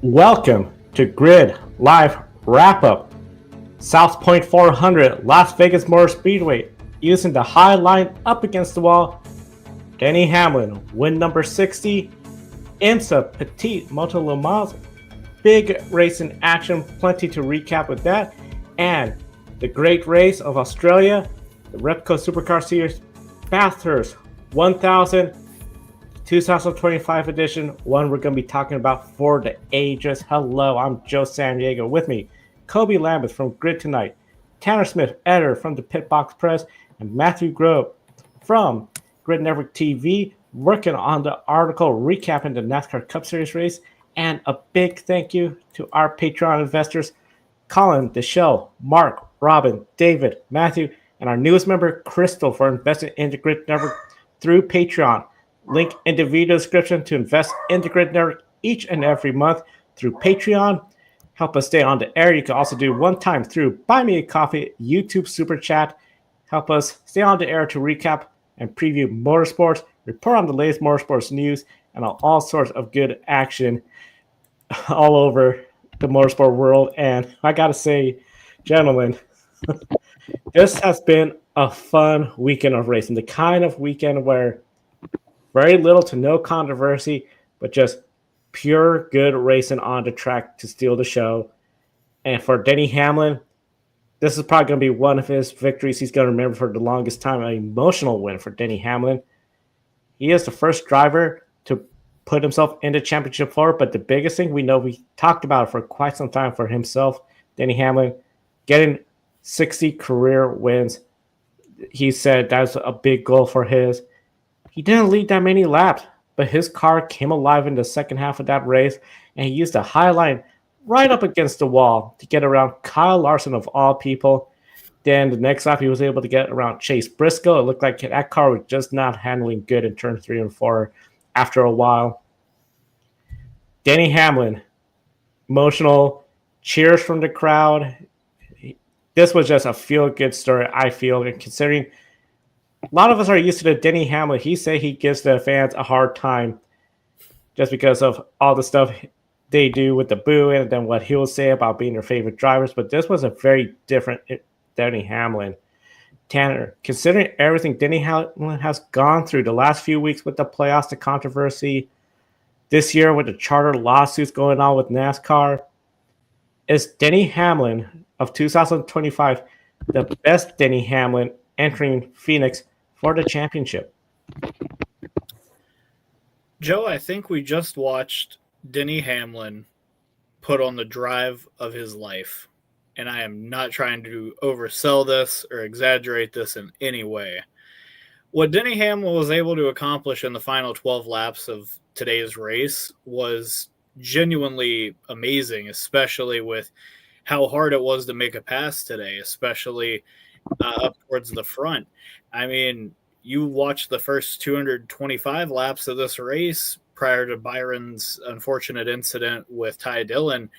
Welcome to Grid Live Wrap-Up. South Point 400, Las Vegas Motor Speedway, using the high line up against the wall. Denny Hamlin, win number 60. IMSA Petite Moto Le Mans, big race in action, plenty to recap with that. And the great race of Australia, the Repco Supercars Series Bathurst 2025 edition, one we're going to be talking about for the ages. Hello, I'm Joe San Diego. With me, Kobe Lambeth from Grid Tonight, Tanner Smith, editor from the Pit Box Press, and Matthew Grove from Grid Network TV, working on the article recapping the NASCAR Cup Series race. And a big thank you to our Patreon investors, Colin, Deschelle, Mark, Robin, David, Matthew, and our newest member, Crystal, for investing in the Grid Network through Patreon. Link in the video description to invest in the Grid Network each and every month through Patreon. Help us stay on the air. You can also do one time through Buy Me a Coffee, YouTube Super Chat. Help us stay on the air to recap and preview motorsports, report on the latest motorsports news, and on all sorts of good action all over the motorsport world. And I gotta say, gentlemen, this has been a fun weekend of racing. The kind of weekend where very little to no controversy, but just pure good racing on the track to steal the show. And for Denny Hamlin, this is probably going to be one of his victories he's going to remember for the longest time. An emotional win for Denny Hamlin. He is the first driver to put himself into championship floor, but the biggest thing we know, we talked about it for quite some time for himself, Denny Hamlin, getting 60 career wins. He said that's a big goal for his. He didn't lead that many laps, but his car came alive in the second half of that race, and he used a high line right up against the wall to get around Kyle Larson of all people. Then the next lap, he was able to get around Chase Briscoe. It looked like that car was just not handling good in turn 3 and 4 after a while. Denny Hamlin, emotional cheers from the crowd. This was just a feel-good story, I feel, and considering a lot of us are used to the Denny Hamlin. He said he gives the fans a hard time just because of all the stuff they do with the booing and then what he'll say about being their favorite drivers. But this was a very different Denny Hamlin. Tanner, considering everything Denny Hamlin has gone through the last few weeks with the playoffs, the controversy, this year with the charter lawsuits going on with NASCAR, is Denny Hamlin of 2025 the best Denny Hamlin entering Phoenix for the championship? Joe, I think we just watched Denny Hamlin put on the drive of his life. And I am not trying to oversell this or exaggerate this in any way. What Denny Hamlin was able to accomplish in the final 12 laps of today's race was genuinely amazing, especially with how hard it was to make a pass today, especially up towards the front. I mean, you watched the first 225 laps of this race prior to Byron's unfortunate incident with Ty Dillon,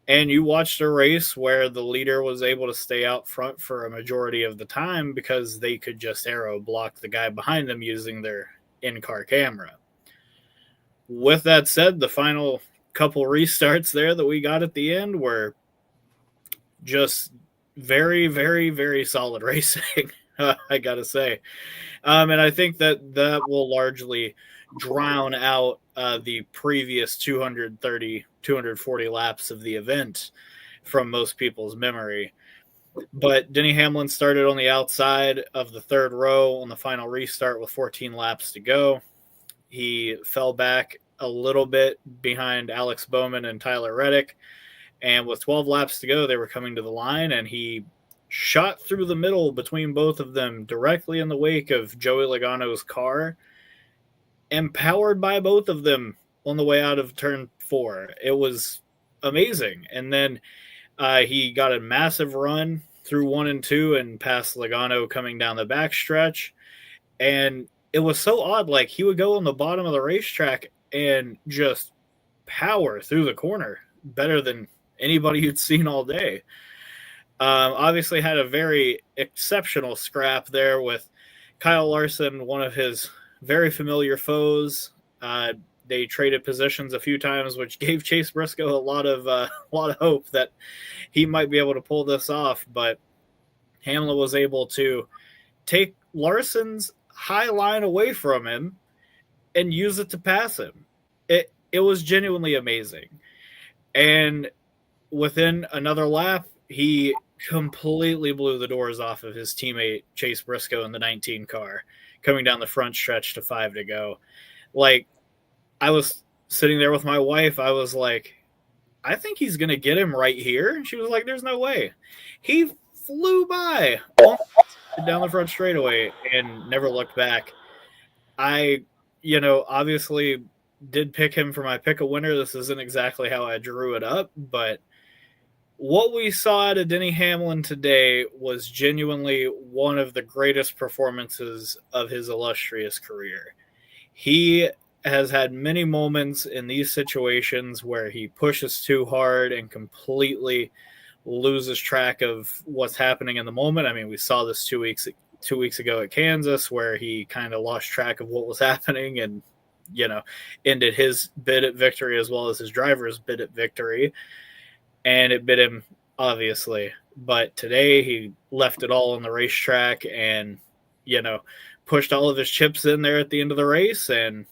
and you watched a race where the leader was able to stay out front for a majority of the time because they could just arrow block the guy behind them using their in-car camera. With that said, the final couple restarts there that we got at the end were just very, very, very solid racing, I gotta say. And I think that will largely drown out the previous 240 laps of the event from most people's memory. But Denny Hamlin started on the outside of the third row on the final restart with 14 laps to go. He fell back a little bit behind Alex Bowman and Tyler Reddick. And with 12 laps to go, they were coming to the line, and he shot through the middle between both of them directly in the wake of Joey Logano's car, and powered by both of them on the way out of turn 4. It was amazing. And then he got a massive run through 1 and 2 and past Logano coming down the backstretch. And it was so odd. Like, he would go on the bottom of the racetrack and just power through the corner better than anybody you'd seen all day. Obviously had a very exceptional scrap there with Kyle Larson, one of his very familiar foes. They they traded positions a few times, which gave Chase Briscoe a lot of hope that he might be able to pull this off. But Hamlin was able to take Larson's high line away from him and use it to pass him. It was genuinely amazing. And within another lap, he completely blew the doors off of his teammate Chase Briscoe in the 19 car, coming down the front stretch to 5 to go. Like, I was sitting there with my wife. I was like, I think he's going to get him right here. And she was like, there's no way. He flew by down the front straightaway and never looked back. I, obviously did pick him for my pick a winner. This isn't exactly how I drew it up, but what we saw out of Denny Hamlin today was genuinely one of the greatest performances of his illustrious career. He has had many moments in these situations where he pushes too hard and completely loses track of what's happening in the moment. I mean, we saw this 2 weeks ago at Kansas, where he kind of lost track of what was happening and, ended his bid at victory as well as his driver's bid at victory. And it bit him, obviously. But today he left it all on the racetrack and, pushed all of his chips in there at the end of the race. And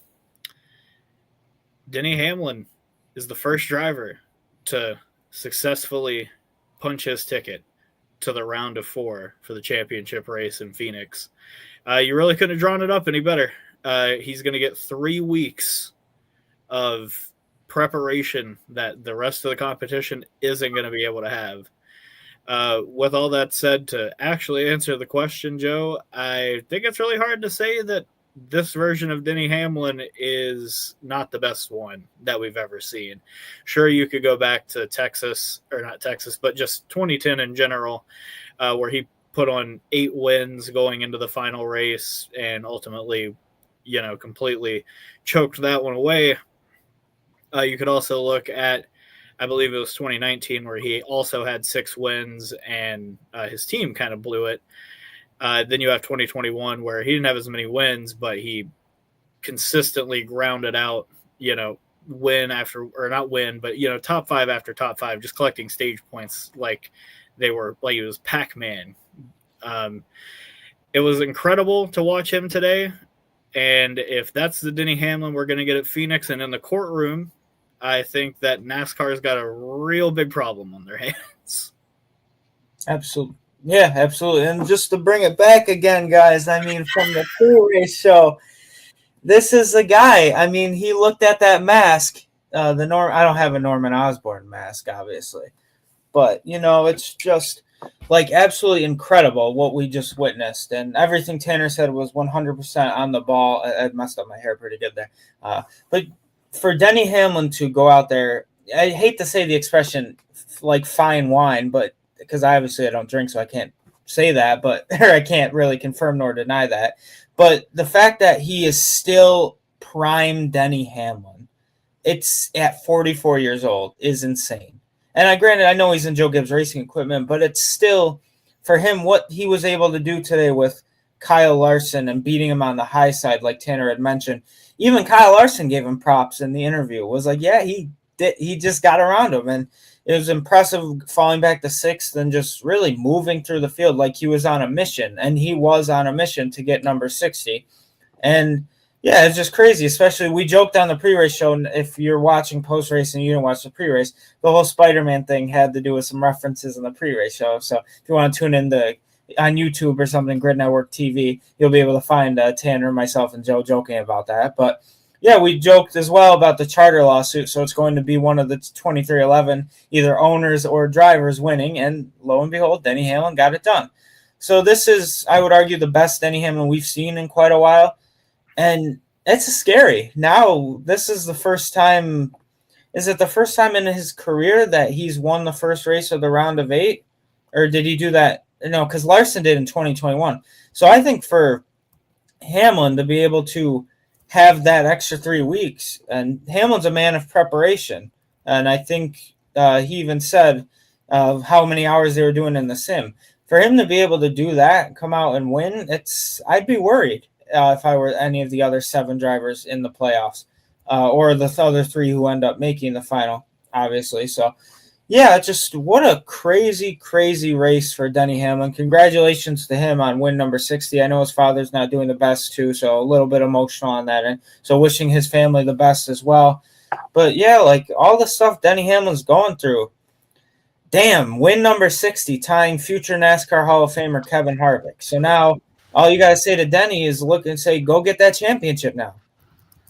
Denny Hamlin is the first driver to successfully punch his ticket to the round of 4 for the championship race in Phoenix. You really couldn't have drawn it up any better. He's going to get 3 weeks of preparation that the rest of the competition isn't going to be able to have. With all that said, to actually answer the question, Joe, I think it's really hard to say that this version of Denny Hamlin is not the best one that we've ever seen. Sure, you could go back to Texas, or not Texas, but just 2010 in general, where he put on 8 wins going into the final race and ultimately, completely choked that one away. You could also look at, I believe it was 2019, where he also had 6 wins and his team kind of blew it. Then you have 2021, where he didn't have as many wins, but he consistently grounded out, win after, or not win, but, top 5 after top 5, just collecting stage points like he was Pac-Man. It was incredible to watch him today. And if that's the Denny Hamlin we're going to get at Phoenix and in the courtroom, I think that NASCAR's got a real big problem on their hands. Absolutely. Yeah, absolutely. And just to bring it back again, guys, I mean, from the pre-race show, this is the guy. I mean, he looked at that mask. I don't have a Norman Osborn mask, obviously. But, it's just absolutely incredible what we just witnessed. And everything Tanner said was 100% on the ball. I messed up my hair pretty good there. But for Denny Hamlin to go out there, I hate to say the expression fine wine, but because I don't drink, so I can't say that, or I can't really confirm nor deny that. But the fact that he is still prime Denny Hamlin, it's at 44 years old, is insane. And granted, I know he's in Joe Gibbs Racing Equipment, but it's still, for him, what he was able to do today with Kyle Larson and beating him on the high side, like Tanner had mentioned. Even Kyle Larson gave him props in the interview. Was like, yeah, he did. He just got around him, and it was impressive falling back to 6th and just really moving through the field like he was on a mission, and he was on a mission to get number 60. And yeah, it's just crazy. Especially, we joked on the pre-race show, and if you're watching post-race and you didn't watch the pre-race, the whole Spider-Man thing had to do with some references in the pre-race show. So if you want to tune in on YouTube or something, Grid Network TV, you'll be able to find Tanner, myself, and Joe joking about that. But yeah, we joked as well about the charter lawsuit, so it's going to be one of the 2311 either owners or drivers winning, and lo and behold, Denny Hamlin got it done. So this is, I would argue, the best Denny Hamlin we've seen in quite a while, and it's scary. Now, this is the first time, is it the first time in his career that he's won the first race of the round of 8? Or did he do that? No, because Larson did in 2021. So I think for Hamlin to be able to have that extra 3 weeks, and Hamlin's a man of preparation, and I think he even said how many hours they were doing in the sim. For him to be able to do that and come out and win, I'd be worried if I were any of the other 7 drivers in the playoffs. or the other 3 who end up making the final, obviously. So, yeah, just what a crazy, crazy race for Denny Hamlin. Congratulations to him on win number 60. I know his father's not doing the best, too, so a little bit emotional on that. And so wishing his family the best as well. But, yeah, like all the stuff Denny Hamlin's going through. Damn, win number 60, tying future NASCAR Hall of Famer Kevin Harvick. So now all you got to say to Denny is look and say, go get that championship now.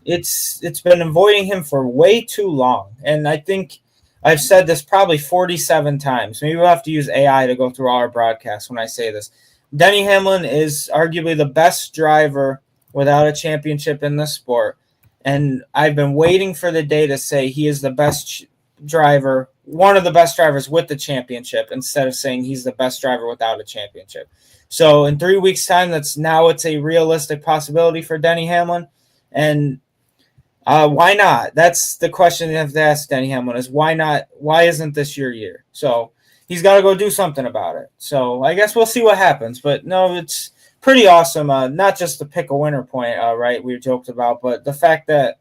It's been avoiding him for way too long. And I think I've said this probably 47 times. Maybe we'll have to use AI to go through all our broadcasts when I say this. Denny Hamlin is arguably the best driver without a championship in the sport. And I've been waiting for the day to say he is the best driver, one of the best drivers with the championship, instead of saying he's the best driver without a championship. So in 3 weeks' time, it's a realistic possibility for Denny Hamlin. And why not? That's the question you have to ask Denny Hamlin is why not? Why isn't this your year? So he's got to go do something about it. So I guess we'll see what happens. But no, it's pretty awesome. Not just to pick a winner point, right, we joked about, but the fact that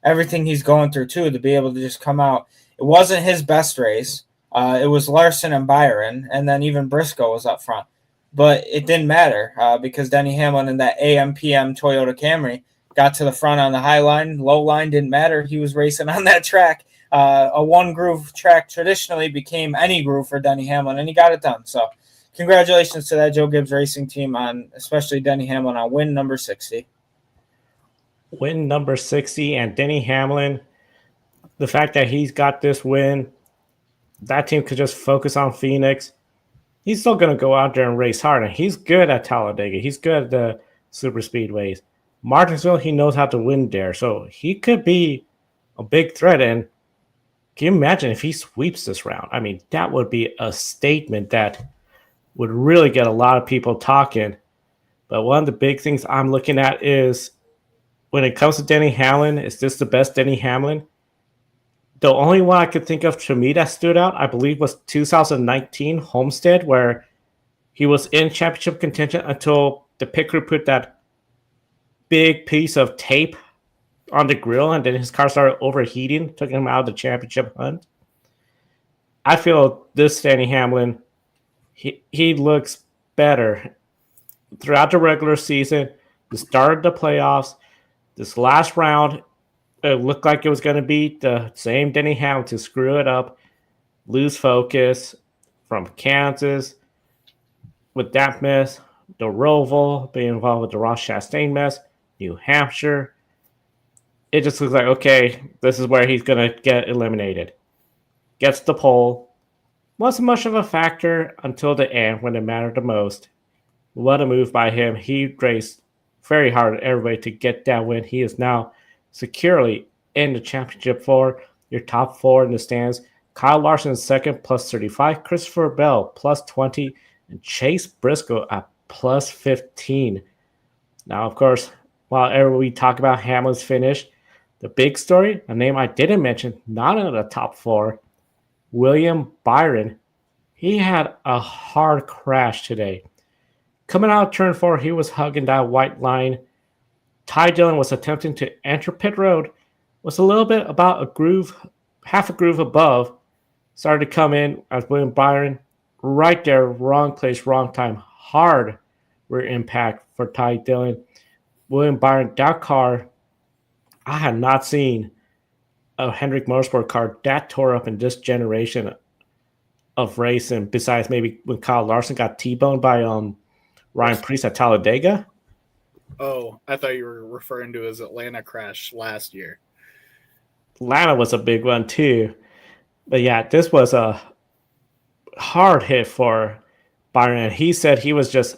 everything he's going through, too, to be able to just come out. It wasn't his best race. It was Larson and Byron, and then even Briscoe was up front. But it didn't matter because Denny Hamlin in that AM/PM Toyota Camry got to the front on the high line. Low line didn't matter. He was racing on that track. A one-groove track traditionally became any groove for Denny Hamlin, and he got it done. So congratulations to that Joe Gibbs Racing team on especially Denny Hamlin on win number 60. Win number 60, and Denny Hamlin, the fact that he's got this win, that team could just focus on Phoenix. He's still going to go out there and race hard, and he's good at Talladega. He's good at the super speedways. Martinsville, he knows how to win there, so he could be a big threat. And can you imagine if he sweeps this round? I mean, that would be a statement that would really get a lot of people talking. But one of the big things I'm looking at is when it comes to Denny Hamlin, is this the best Denny Hamlin? The only one I could think of to me that stood out, I believe, was 2019 Homestead, where he was in championship contention until the pit crew put that big piece of tape on the grill, and then his car started overheating, took him out of the championship hunt. I feel this Denny Hamlin, he looks better throughout the regular season, the start of the playoffs, this last round. It looked like it was going to be the same Denny Hamlin to screw it up, lose focus from Kansas with that mess, the Roval being involved with the Ross Chastain mess, New Hampshire. It just looks like, okay, this is where he's going to get eliminated. Gets the pole. Wasn't much of a factor until the end when it mattered the most. What a move by him. He raced very hard every way to get that win. He is now securely in the championship for your top 4 in the stands. Kyle Larson in second, plus 35. Christopher Bell, plus 20. And Chase Briscoe at plus 15. Now, of course, while we talk about Hamlin's finish, the big story, a name I didn't mention, not in the top 4, William Byron. He had a hard crash today. Coming out of turn 4, he was hugging that white line. Ty Dillon was attempting to enter pit road, was a little bit about a groove, half a groove above, started to come in as William Byron, right there, wrong place, wrong time, hard rear impact for Ty Dillon. William Byron, that car, I had not seen a Hendrick Motorsport car that tore up in this generation of racing, besides maybe when Kyle Larson got T-boned by Ryan Preece at Talladega. Oh, I thought you were referring to his Atlanta crash last year. Atlanta was a big one too. But yeah, this was a hard hit for Byron. And he said he was just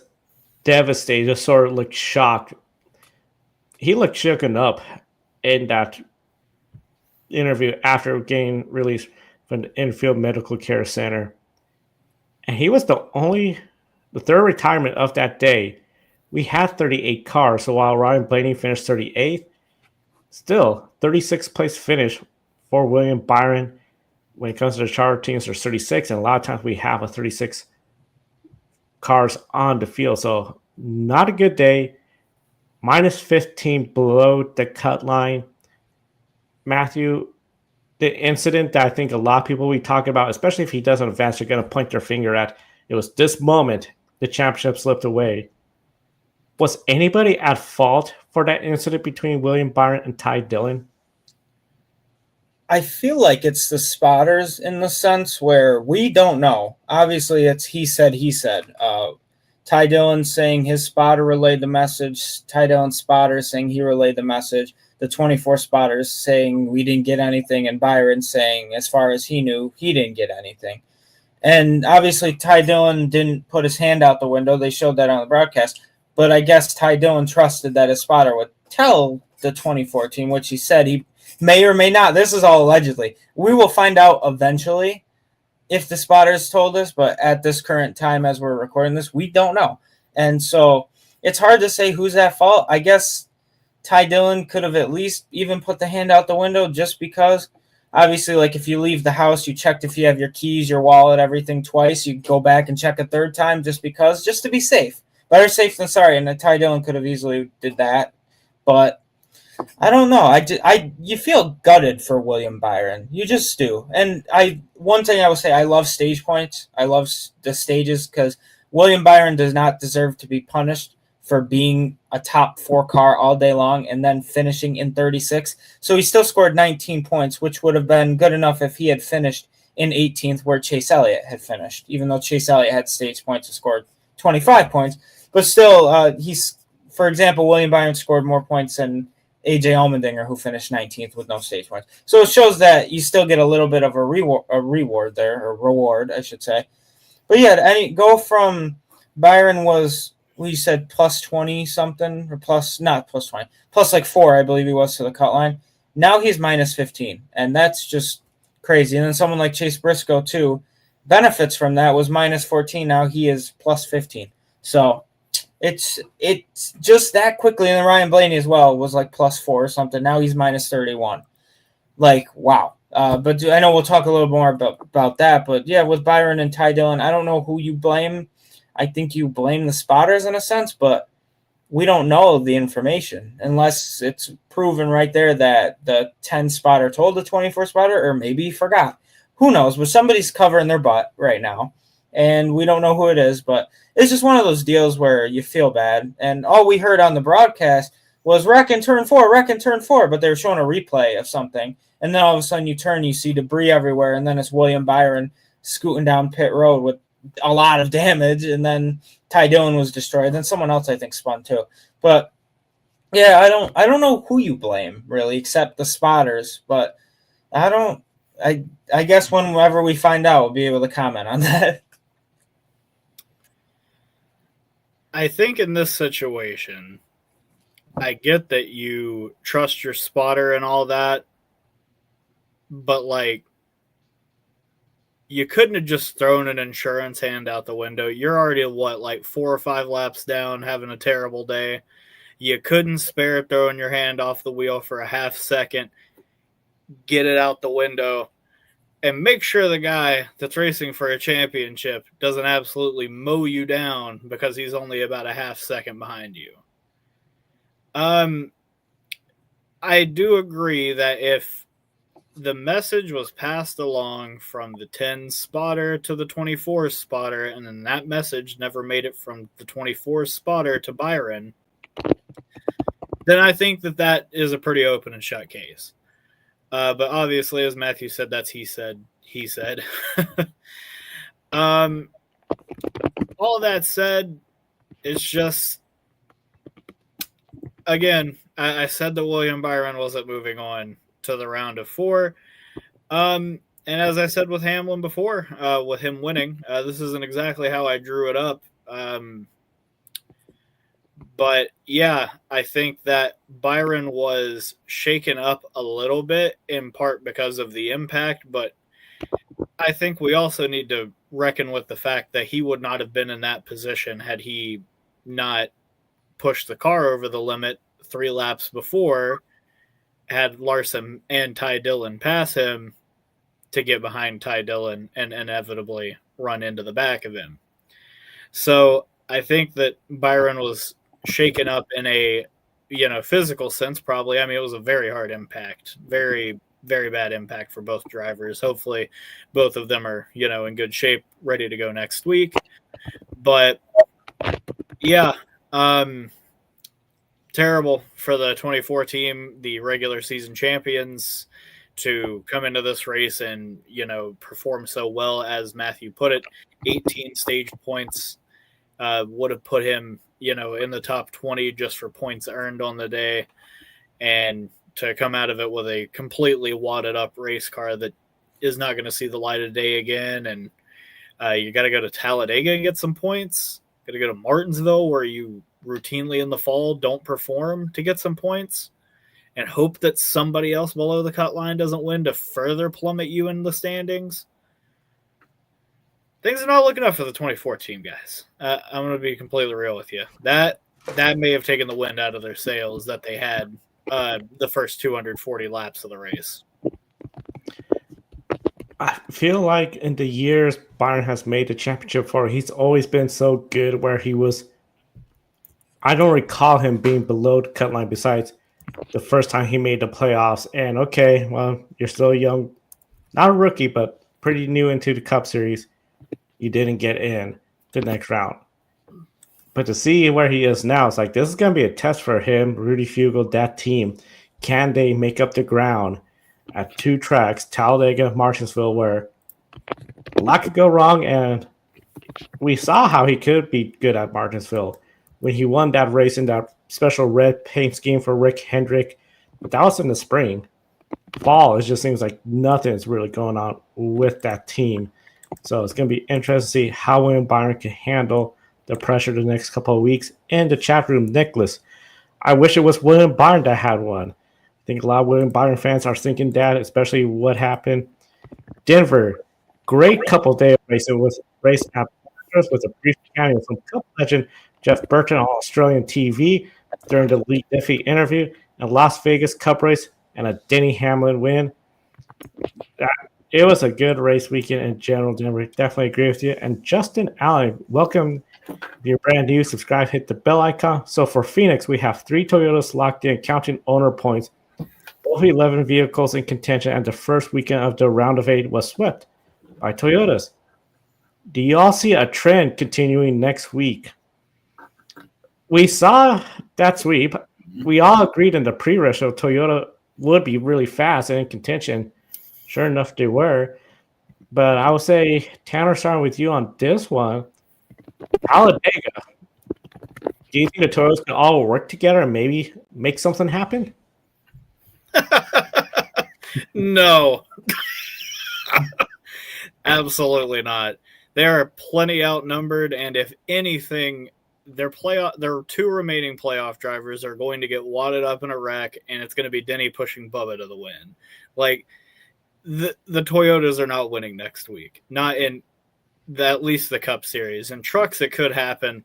devastated, just sort of looked shocked. He looked shooken up in that interview after getting released from the infield medical care center. And he was the third retirement of that day. We had 38 cars, so while Ryan Blaney finished 38th, still 36th place finish for William Byron. When it comes to the charter teams, there's 36, and a lot of times we have a 36 cars on the field. So not a good day. Minus 15 below the cut line. Matthew, the incident that I think a lot of people will be talking about, especially if he doesn't advance, are going to point their finger at. It was this moment the championship slipped away. Was anybody at fault for that incident between William Byron and Ty Dillon? I feel like it's the spotters in the sense where we don't know. Obviously, it's he said, he said. Ty Dillon saying his spotter relayed the message. Ty Dillon's spotter saying he relayed the message. The 24 spotters saying we didn't get anything. And Byron saying, as far as he knew, he didn't get anything. And obviously, Ty Dillon didn't put his hand out the window. They showed that on the broadcast. But I guess Ty Dillon trusted that his spotter would tell the 24 team, which he said he may or may not. This is all allegedly. We will find out eventually if the spotters told us, but at this current time as we're recording this, we don't know. And so it's hard to say who's at fault. I guess Ty Dillon could have at least even put the hand out the window just because. Obviously, like if you leave the house, you checked if you have your keys, your wallet, everything twice. You go back and check a third time just because, just to be safe. Better safe than sorry. And Ty Dillon could have easily did that. But I don't know. You feel gutted for William Byron. You just do. And one thing I will say, I love stage points. I love the stages because William Byron does not deserve to be punished for being a top 4 car all day long and then finishing in 36. So he still scored 19 points, which would have been good enough if he had finished in 18th where Chase Elliott had finished, even though Chase Elliott had stage points and scored 25 points. But still, for example, William Byron scored more points than AJ Allmendinger, who finished 19th with no stage points. So it shows that you still get a little bit of a reward there, or reward, I should say. But yeah, go from Byron was, we said plus 20 something, or not plus 20, plus like 4, I believe he was to the cut line. Now he's minus 15, and that's just crazy. And then someone like Chase Briscoe, too, benefits from that, was minus 14. Now he is plus 15. So it's just that quickly. And then Ryan Blaney as well was like plus 4 or something. Now he's minus 31. Like, wow. But I know we'll talk a little more about that. But yeah, with Byron and Ty Dillon, I don't know who you blame. I think you blame the spotters in a sense, but we don't know the information unless it's proven right there that the 10 spotter told the 24 spotter, or maybe he forgot. Who knows? But somebody's covering their butt right now, and we don't know who it is. But it's just one of those deals where you feel bad. And all we heard on the broadcast was wreck in turn 4, but they were showing a replay of something. And then all of a sudden you turn, you see debris everywhere, and then it's William Byron scooting down pit road with a lot of damage, and then Ty Dillon was destroyed. Then someone else I think spun too. But yeah, I don't know who you blame really, except the spotters. But I guess whenever we find out, we'll be able to comment on that. I think in this situation, I get that you trust your spotter and all that, but like, you couldn't have just thrown an insurance hand out the window. You're already, like 4 or 5 laps down, having a terrible day. You couldn't spare throwing your hand off the wheel for a half second, get it out the window, and make sure the guy that's racing for a championship doesn't absolutely mow you down because he's only about a half second behind you. I do agree that if the message was passed along from the 10 spotter to the 24 spotter, and then that message never made it from the 24 spotter to Byron, then I think that is a pretty open and shut case. But obviously, as Matthew said, that's he said. All that said, it's just, again, I said that William Byron wasn't moving on to the round of 4. And as I said with Hamlin before, with him winning, this isn't exactly how I drew it up. But yeah, I think that Byron was shaken up a little bit, in part because of the impact, but I think we also need to reckon with the fact that he would not have been in that position had he not pushed the car over the limit 3 laps before, had Larson and Ty Dillon pass him to get behind Ty Dillon and inevitably run into the back of him. So I think that Byron was shaken up in a, physical sense, probably. I mean, it was a very hard impact, very very bad impact for both drivers. Hopefully both of them are, in good shape, ready to go next week. But yeah, terrible for the 24 team, the regular season champions, to come into this race and, perform so well. As Matthew put it, 18 stage points would have put him, in the top 20 just for points earned on the day. And to come out of it with a completely wadded up race car that is not going to see the light of day again. And you got to go to Talladega and get some points. Got to go to Martinsville, where you routinely in the fall don't perform, to get some points, and hope that somebody else below the cut line doesn't win to further plummet you in the standings. Things are not looking up for the 24 team, guys. I'm going to be completely real with you. That may have taken the wind out of their sails that they had the first 240 laps of the race. I feel like in the years Byron has made the championship for, he's always been so good where he was. I don't recall him being below the cut line besides the first time he made the playoffs. And okay, well, you're still young, not a rookie, but pretty new into the Cup Series. You didn't get in the next round. But to see where he is now, it's like this is going to be a test for him, Rudy Fugle, that team. Can they make up the ground at two tracks, Talladega, Martinsville, where a lot could go wrong? And we saw how he could be good at Martinsville when he won that race in that special red paint scheme for Rick Hendrick. That was in the spring. Fall, it just seems like nothing's really going on with that team. So it's going to be interesting to see how William Byron can handle the pressure the next couple of weeks. In the chat room, Nicholas, I wish it was William Byron that had one. I think a lot of William Byron fans are thinking that, especially what happened. Denver, great couple day racing with race at Bathurst with a brief cameo from Cup legend Jeff Burton on Australian TV during the Lee Diffie interview, and Las Vegas Cup race and a Denny Hamlin win. It was a good race weekend in general, Denver. Definitely agree with you. And Justin Allen, welcome. If you're brand new, subscribe, hit the bell icon. So for Phoenix, we have 3 Toyotas locked in, counting owner points. Both 11 vehicles in contention, and the first weekend of the round of 8 was swept by Toyotas. Do you all see a trend continuing next week? We saw that sweep. We all agreed in the pre-race show Toyota would be really fast and in contention. Sure enough, they were. But I would say, Tanner, starting with you on this one, Talladega. Do you think the Toyotas can all work together and maybe make something happen? No. Absolutely not. They are plenty outnumbered, and if anything, their 2 remaining playoff drivers are going to get wadded up in a wreck, and it's going to be Denny pushing Bubba to the win. Like, the Toyotas are not winning next week. Not in at least the Cup Series. In trucks, it could happen.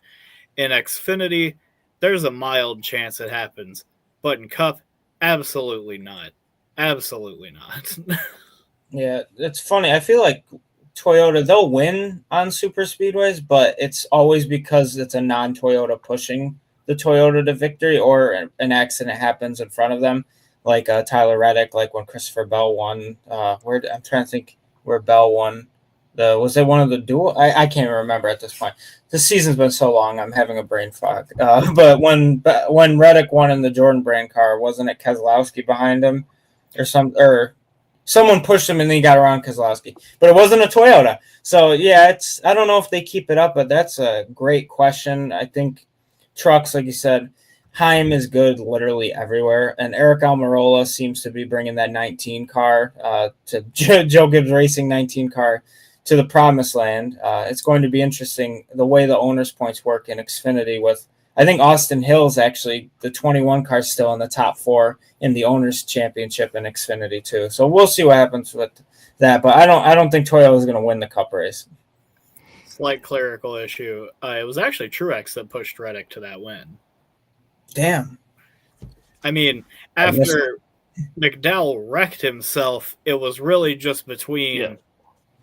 In Xfinity, there's a mild chance it happens. But in Cup, absolutely not. Absolutely not. Yeah, it's funny. I feel like Toyota, they'll win on super speedways, but it's always because it's a non-Toyota pushing the Toyota to victory, or an accident happens in front of them, like Tyler Reddick, like when Christopher Bell won. I'm trying to think where Bell won. Was it one of the dual? I can't remember at this point. This season's been so long, I'm having a brain fog. But when Reddick won in the Jordan brand car, wasn't it Keselowski behind him, or someone pushed him and then he got around Keselowski? But it wasn't a Toyota. So yeah, I don't know if they keep it up, but that's a great question. I think trucks, like you said, Heim is good literally everywhere, and Eric Almirola seems to be bringing that 19 car to Joe Gibbs Racing 19 car to the promised land. It's going to be interesting the way the owners' points work in Xfinity with, I think Austin Hill's actually the 21 car still in the top 4 in the owners' championship in Xfinity too. So we'll see what happens with that, but I don't think Toyota is going to win the Cup race. Slight clerical issue. It was actually Truex that pushed Reddick to that win. Damn. I mean, after McDowell wrecked himself, it was really just between,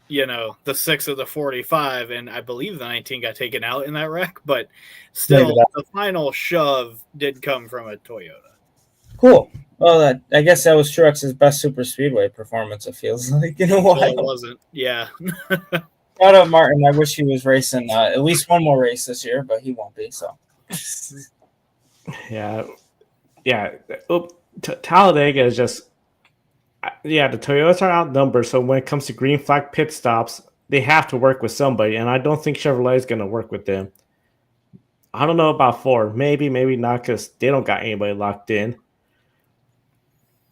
the 6 of the 45, and I believe the 19 got taken out in that wreck, but still, the final shove did come from a Toyota. Cool. Well, I guess that was Truex's best super speedway performance, it feels like, in a while. Well, it wasn't. Yeah. Shout out Martin. I wish he was racing at least one more race this year, but he won't be, so. Yeah. Talladega is just, the Toyotas are outnumbered. So when it comes to green flag pit stops, they have to work with somebody, and I don't think Chevrolet is going to work with them. I don't know about Ford. Maybe not, because they don't got anybody locked in.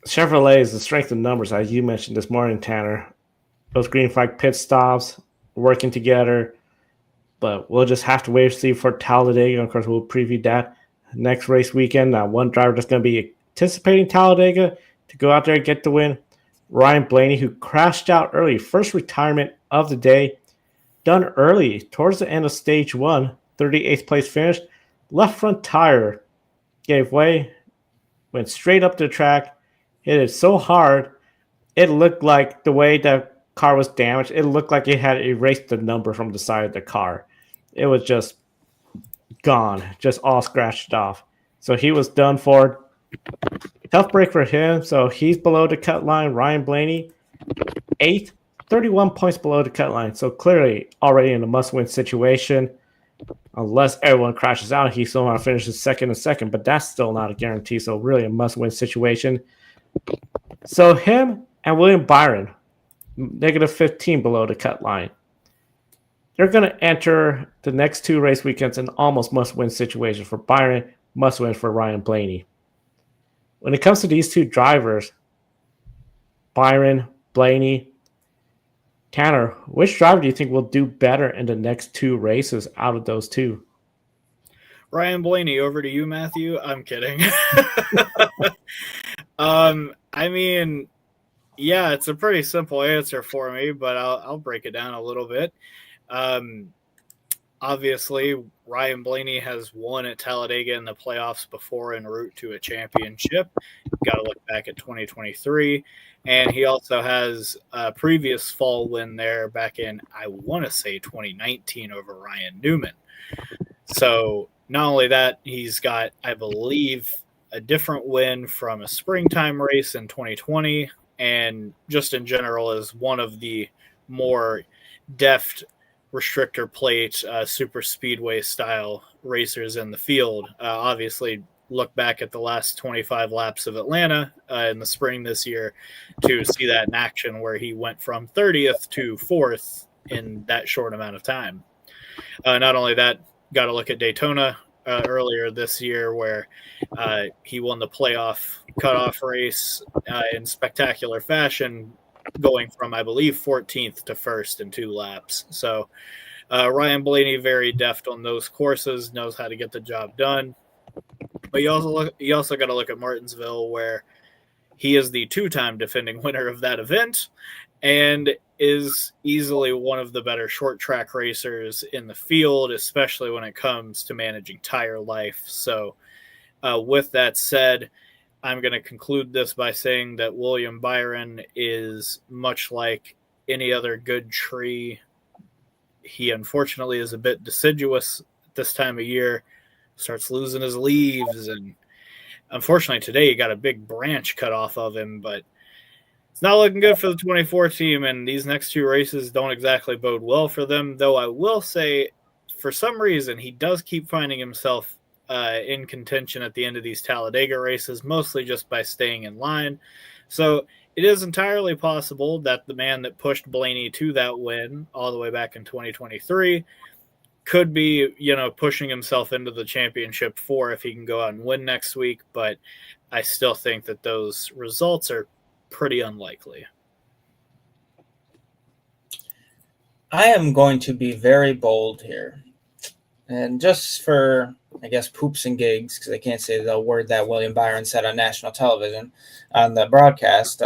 Chevrolet is the strength of numbers, as you mentioned this morning, Tanner. Those green flag pit stops, working together. But we'll just have to wait to see for Talladega. Of course, we'll preview that next race weekend. One driver that's going to be anticipating Talladega to go out there and get the win, Ryan Blaney, who crashed out early. First retirement of the day. Done early, towards the end of stage 1. 38th place finish. Left front tire gave way. Went straight up the track. Hit it so hard, it looked like the way the car was damaged, it looked like it had erased the number from the side of the car. It was just gone, just all scratched off. So he was done for. Tough break for him. So he's below the cut line. Ryan Blaney, 8th, 31 points below the cut line. So clearly already in a must-win situation. Unless everyone crashes out, he still want to finish second, but that's still not a guarantee. So really a must-win situation. So him and William Byron, negative 15 below the cut line. They're going to enter the next 2 race weekends in almost must-win situation. For Byron, must-win for Ryan Blaney. When it comes to these 2 drivers, Byron, Blaney, Tanner, which driver do you think will do better in the next 2 races out of those 2? Ryan Blaney, over to you, Matthew. I'm kidding. I mean, yeah, it's a pretty simple answer for me, but I'll break it down a little bit. Obviously, Ryan Blaney has won at Talladega in the playoffs before en route to a championship. Got to look back at 2023. And he also has a previous fall win there back in, I want to say, 2019 over Ryan Newman. So not only that, he's got, I believe, a different win from a springtime race in 2020, and just in general is one of the more deft restrictor plate super speedway style racers in the field. Obviously, look back at the last 25 laps of Atlanta in the spring this year to see that in action, where he went from 30th to 4th in that short amount of time. Not only that, got to look at Daytona earlier this year, where he won the playoff cutoff race in spectacular fashion, going from, I believe, 14th to 1st in 2 laps. So Ryan Blaney, very deft on those courses, knows how to get the job done. But you also got to look at Martinsville, where he is the 2-time defending winner of that event and is easily one of the better short track racers in the field, especially when it comes to managing tire life. So with that said, I'm going to conclude this by saying that William Byron is much like any other good tree. He unfortunately is a bit deciduous at this time of year, starts losing his leaves, and unfortunately today he got a big branch cut off of him, but it's not looking good for the 24 team, and these next 2 races don't exactly bode well for them, though I will say for some reason he does keep finding himself in contention at the end of these Talladega races, mostly just by staying in line. So it is entirely possible that the man that pushed Blaney to that win all the way back in 2023 could be, pushing himself into the championship 4 if he can go out and win next week. But I still think that those results are pretty unlikely. I am going to be very bold here. And just for, I guess, poops and gigs, because I can't say the word that William Byron said on national television on the broadcast.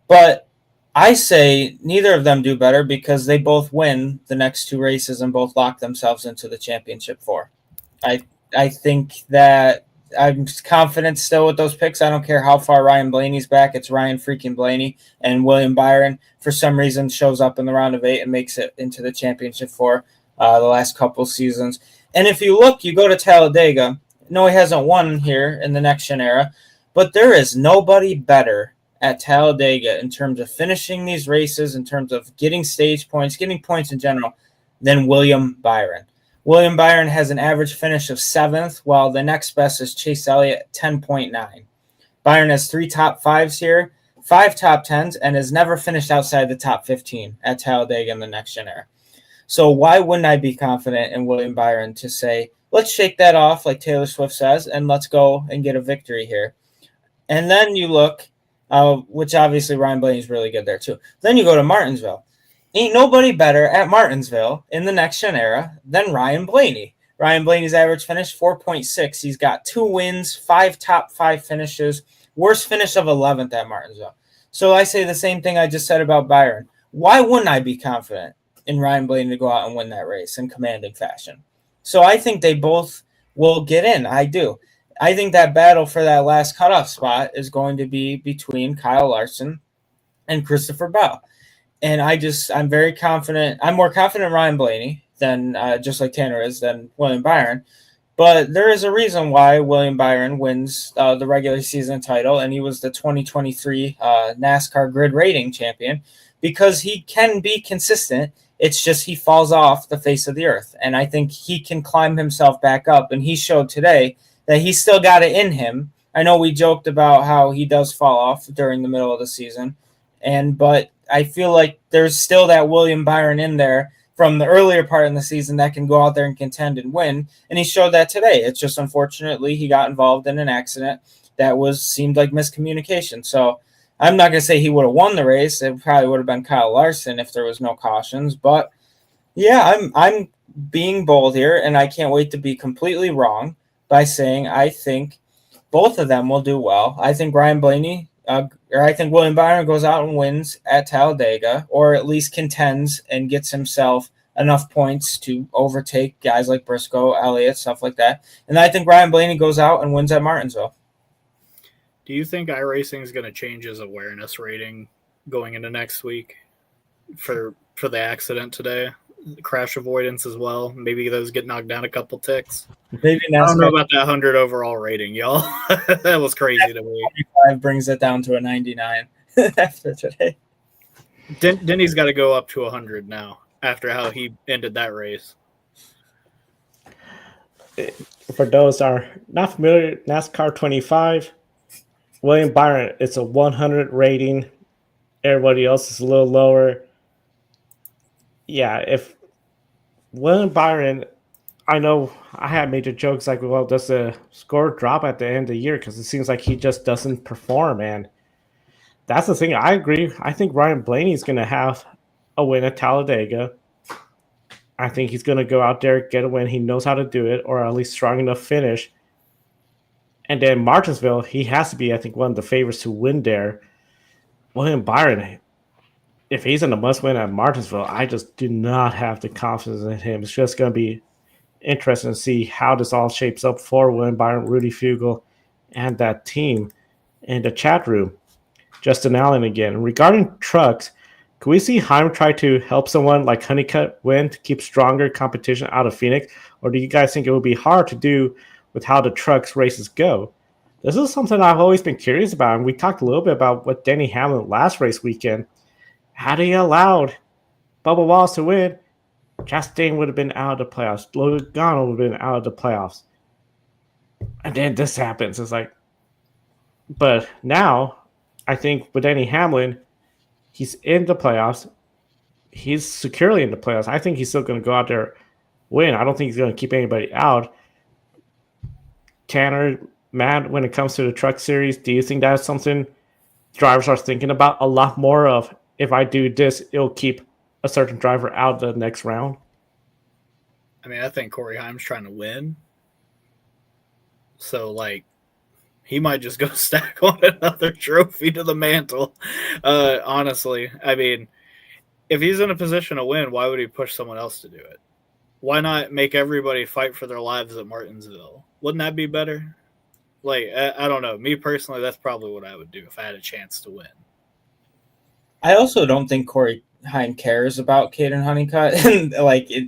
But I say neither of them do better because they both win the next 2 races and both lock themselves into the championship 4. I think that I'm confident still with those picks. I don't care how far Ryan Blaney's back. It's Ryan freaking Blaney. And William Byron, for some reason, shows up in the round of 8 and makes it into the championship 4 the last couple seasons. And if you look, you go to Talladega. No, he hasn't won here in the next-gen era, But there is nobody better at Talladega in terms of finishing these races, in terms of getting stage points, getting points in general, than William Byron. William Byron has an average finish of 7th, while the next best is Chase Elliott at 10.9. Byron has 3 top 5s here, 5 top 10s, and has never finished outside the top 15 at Talladega in the next gen era. So why wouldn't I be confident in William Byron to say, let's shake that off, like Taylor Swift says, and let's go and get a victory here. And then you look, which obviously Ryan Blaney's really good there too. Then you go to Martinsville. Ain't nobody better at Martinsville in the next gen era than Ryan Blaney. Ryan Blaney's average finish, 4.6. He's got 2 wins, 5 top 5 finishes, worst finish of 11th at Martinsville. So I say the same thing I just said about Byron. Why wouldn't I be confident in Ryan Blaney to go out and win that race in commanding fashion? So I think they both will get in. I do. I think that battle for that last cutoff spot is going to be between Kyle Larson and Christopher Bell. And I'm very confident. I'm more confident in Ryan Blaney than just like Tanner is than William Byron. But there is a reason why William Byron wins the regular season title, and he was the 2023 NASCAR grid rating champion, because he can be consistent. It's just he falls off the face of the earth. And I think he can climb himself back up. And he showed today that he's still got it in him. I know we joked about how he does fall off during the middle of the season. But I feel like there's still that William Byron in there from the earlier part in the season that can go out there and contend and win. And he showed that today. It's just unfortunately he got involved in an accident that seemed like miscommunication. So I'm not going to say he would have won the race. It probably would have been Kyle Larson if there was no cautions. But yeah, I'm being bold here, and I can't wait to be completely wrong by saying I think both of them will do well. I think Ryan Blaney or I think William Byron goes out and wins at Talladega, or at least contends and gets himself enough points to overtake guys like Briscoe, Elliott, stuff like that. And I think Ryan Blaney goes out and wins at Martinsville. Do you think iRacing is going to change his awareness rating going into next week for the accident today? Crash avoidance as well. Maybe those get knocked down a couple ticks. Maybe I don't know about that 100 overall rating, y'all. That was crazy to me. 45 brings it down to a 99 after today. Denny's got to go up to 100 now after how he ended that race. For those are not familiar, NASCAR 25, William Byron, it's a 100 rating. Everybody else is a little lower. Yeah, if William Byron, I know I had major jokes like, well, does the score drop at the end of the year? Because it seems like he just doesn't perform. And that's the thing. I agree. I think Ryan Blaney is going to have a win at Talladega. I think he's going to go out there, get a win. He knows how to do it, or at least strong enough finish. And then Martinsville, he has to be, I think, one of the favorites to win there. William Byron, if he's in a must-win at Martinsville, I just do not have the confidence in him. It's just going to be interesting to see how this all shapes up for William Byron, Rudy Fugel, and that team. In the chat room, Justin Allen again. Regarding trucks, can we see Heim try to help someone like Honeycutt win to keep stronger competition out of Phoenix? Or do you guys think it would be hard to do with how the trucks races go? This is something I've always been curious about. And we talked a little bit about what Denny Hamlin last race weekend. Had he allowed Bubba Wallace to win, Chastain would have been out of the playoffs. Logano would have been out of the playoffs. And then this happens. It's like, but now I think with Denny Hamlin, he's in the playoffs. He's securely in the playoffs. I think he's still going to go out there, win. I don't think he's going to keep anybody out. Tanner, Matt, when it comes to the truck series, do you think that's something drivers are thinking about a lot more of? If I do this, it'll keep a certain driver out the next round? I mean, I think Corey Heim's trying to win. So, like, he might just go stack on another trophy to the mantle. Honestly, I mean, if he's in a position to win, why would he push someone else to do it? Why not make everybody fight for their lives at Martinsville? Wouldn't that be better? Like, I don't know. Me personally, that's probably what I would do if I had a chance to win. I also don't think Corey Heim cares about Caden Honeycutt. And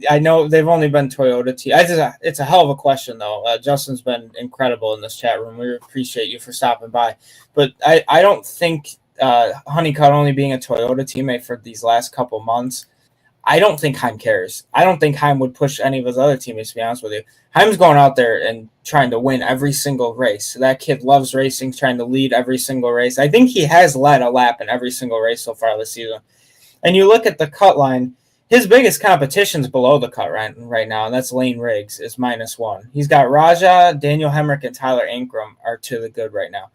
I know they've only been Toyota team. It's a hell of a question though. Justin's been incredible in this chat room. We appreciate you for stopping by. But I don't think Honeycutt only being a Toyota teammate for these last couple months, I don't think Heim cares. I don't think Heim would push any of his other teammates, to be honest with you. Heim's going out there and trying to win every single race. That kid loves racing, trying to lead every single race. I think he has led a lap in every single race so far this season. And you look at the cut line, his biggest competition's below the cut right now, and that's Lane Riggs is -1. He's got Raja, Daniel Hemrick, and Tyler Ankrum are to the good right now.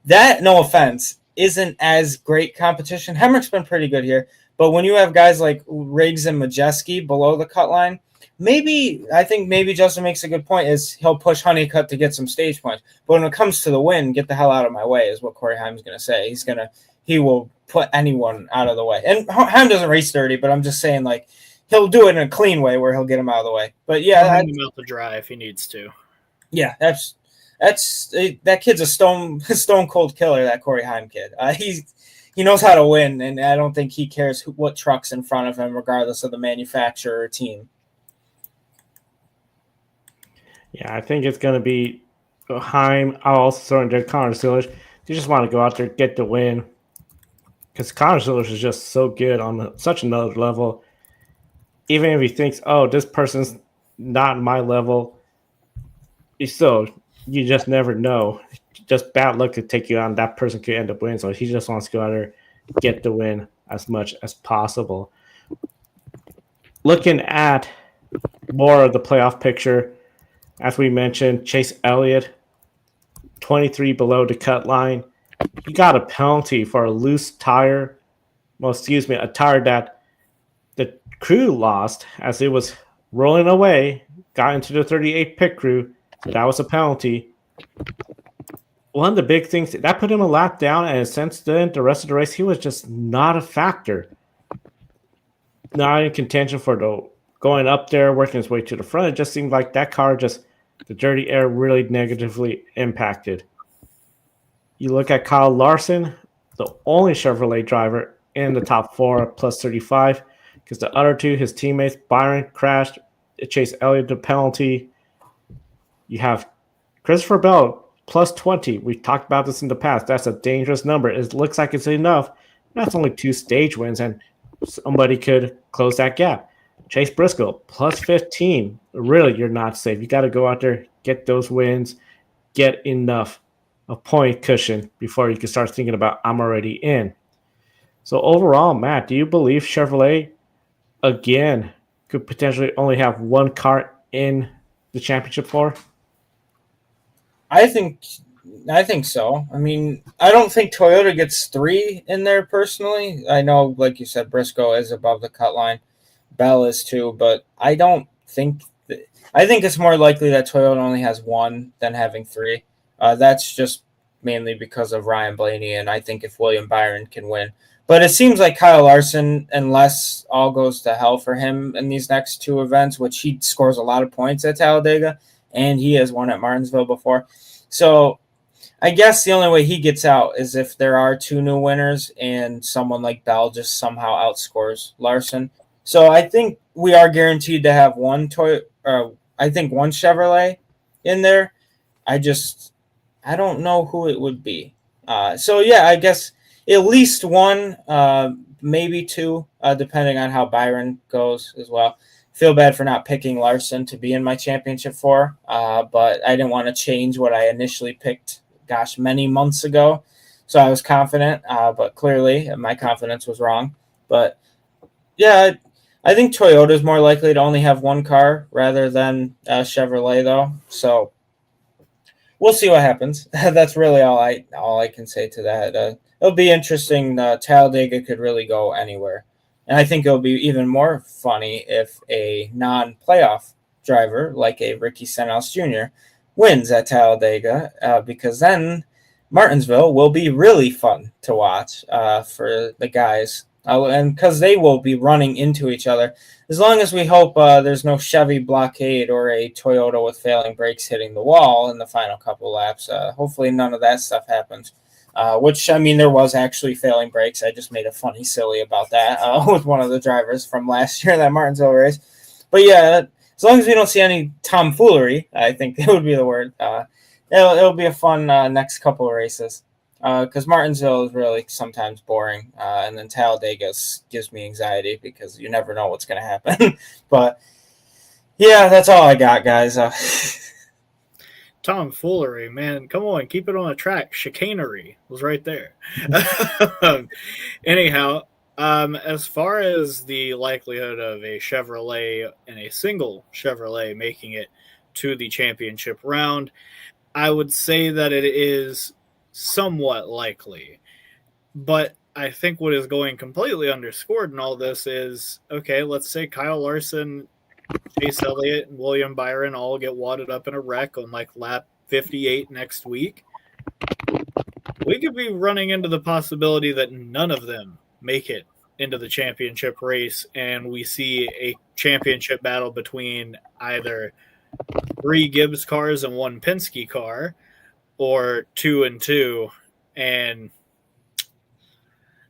That, no offense, isn't as great competition. Hemrick's been pretty good here. But when you have guys like Riggs and Majeski below the cut line, I think maybe Justin makes a good point is he'll push Honeycutt to get some stage points. But when it comes to the win, get the hell out of my way is what Corey Heim's going to say. He will put anyone out of the way. And Heim doesn't race dirty, but I'm just saying he'll do it in a clean way where he'll get him out of the way. But yeah, he'll him out the dry if he needs to. Yeah, that kid's a stone cold killer. That Corey Heim kid. He knows how to win, and I don't think he cares what truck's in front of him, regardless of the manufacturer or team. Yeah, I think it's going to be Heim. I'll also throw in Connor Sillage. They just want to go out there, get the win. Because Connor Sillage is just so good on such another level. Even if he thinks, oh, this person's not my level, you just never know. Just bad luck could take you on. That person could end up winning. So he just wants to go out there, get the win as much as possible. Looking at more of the playoff picture, as we mentioned, Chase Elliott, 23 below the cut line. He got a penalty for a loose tire. Well, a tire that the crew lost as it was rolling away, got into the 38 pit crew. So that was a penalty. One of the big things that put him a lap down, and since then, the rest of the race, he was just not a factor. Not in contention for going up there, working his way to the front. It just seemed like that car the dirty air really negatively impacted. You look at Kyle Larson, the only Chevrolet driver in the top 4 plus 35, because the other two, his teammates, Byron crashed, Chase Elliott the penalty. You have Christopher Bell, plus 20. We've talked about this in the past. That's a dangerous number. It looks like it's enough. That's only 2 stage wins, and somebody could close that gap. Chase Briscoe, plus 15. Really, you're not safe. You got to go out there, get those wins, get enough a point cushion before you can start thinking about, I'm already in. So overall, Matt, do you believe Chevrolet, again, could potentially only have one car in the championship floor? I think so. I mean, I don't think Toyota gets 3 in there personally. I know, like you said, Briscoe is above the cut line. Bell is too, but I don't think I think it's more likely that Toyota only has 1 than having 3. That's just mainly because of Ryan Blaney, and I think if William Byron can win. But it seems like Kyle Larson, unless all goes to hell for him in these next 2 events, which he scores a lot of points at Talladega, and he has won at Martinsville before. So I guess the only way he gets out is if there are 2 new winners and someone like Bell just somehow outscores Larson. So I think we are guaranteed to have one Chevrolet in there. I don't know who it would be. So yeah, I guess at least 1, maybe 2, depending on how Byron goes as well. Feel bad for not picking Larson to be in my championship 4, but I didn't want to change what I initially picked, many months ago. So I was confident, but clearly my confidence was wrong. But yeah, I think Toyota is more likely to only have 1 car rather than Chevrolet, though. So we'll see what happens. That's really all I can say to that. It'll be interesting. Talladega could really go anywhere. And I think it'll be even more funny if a non-playoff driver like a Ricky Stenhouse Jr. wins at Talladega, because then Martinsville will be really fun to watch for the guys. And because they will be running into each other, as long as we hope there's no Chevy blockade or a Toyota with failing brakes hitting the wall in the final couple laps. Hopefully none of that stuff happens. which, I mean, there was actually failing brakes. I just made a funny silly about that with one of the drivers from last year, that Martinsville race. But yeah, as long as we don't see any tomfoolery, I think that would be the word. It'll be a fun next couple of races, because Martinsville is really sometimes boring, and then Talladega gives me anxiety because you never know what's going to happen. But yeah, that's all I got, guys. Tomfoolery, man. Come on, keep it on a track. Chicanery was right there. Anyhow, as far as the likelihood of a Chevrolet and a single Chevrolet making it to the championship round, I would say that it is somewhat likely. But I think what is going completely underscored in all this is, okay, let's say Kyle Larson, Chase Elliott, and William Byron all get wadded up in a wreck on like lap 58 next week. We could be running into the possibility that none of them make it into the championship race, and we see a championship battle between either 3 Gibbs cars and 1 Penske car, or 2 and 2, and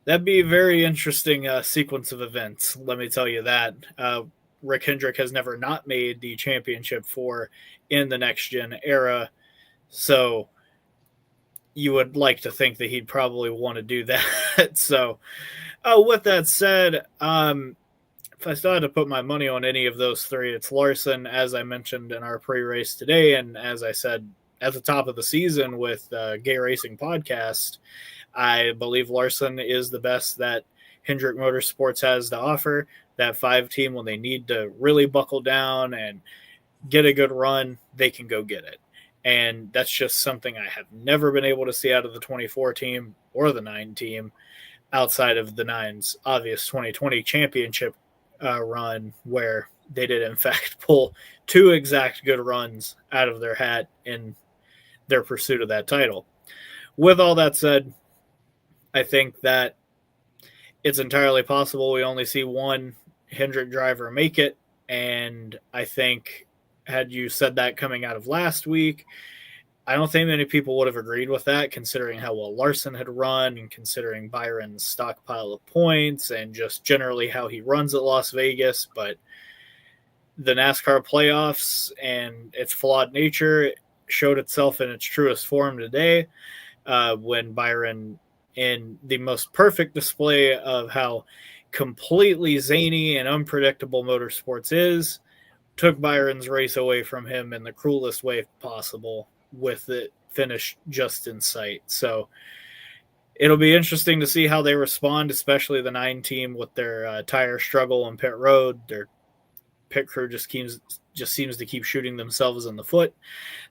that'd be a very interesting sequence of events, let me tell you that. Rick Hendrick has never not made the championship 4 in the next-gen era, so you would like to think that he'd probably want to do that. So with that said, if I still had to put my money on any of those 3, it's Larson, as I mentioned in our pre-race today, and as I said at the top of the season with Gay Racing Podcast, I believe Larson is the best that Hendrick Motorsports has to offer. That 5 team, when they need to really buckle down and get a good run, they can go get it. And that's just something I have never been able to see out of the 24 team or the 9 team, outside of the 9's obvious 2020 championship run, where they did in fact pull 2 exact good runs out of their hat in their pursuit of that title. With all that said, I think that it's entirely possible we only see 1 Hendrick driver make it, and I think had you said that coming out of last week, I don't think many people would have agreed with that, considering how well Larson had run and considering Byron's stockpile of points and just generally how he runs at Las Vegas. But the NASCAR playoffs and its flawed nature showed itself in its truest form today, when Byron, in the most perfect display of how completely zany and unpredictable motorsports is, took Byron's race away from him in the cruelest way possible, with it finished just in sight. So it'll be interesting to see how they respond, especially the 9 team with their tire struggle on pit road. Their pit crew just seems to keep shooting themselves in the foot.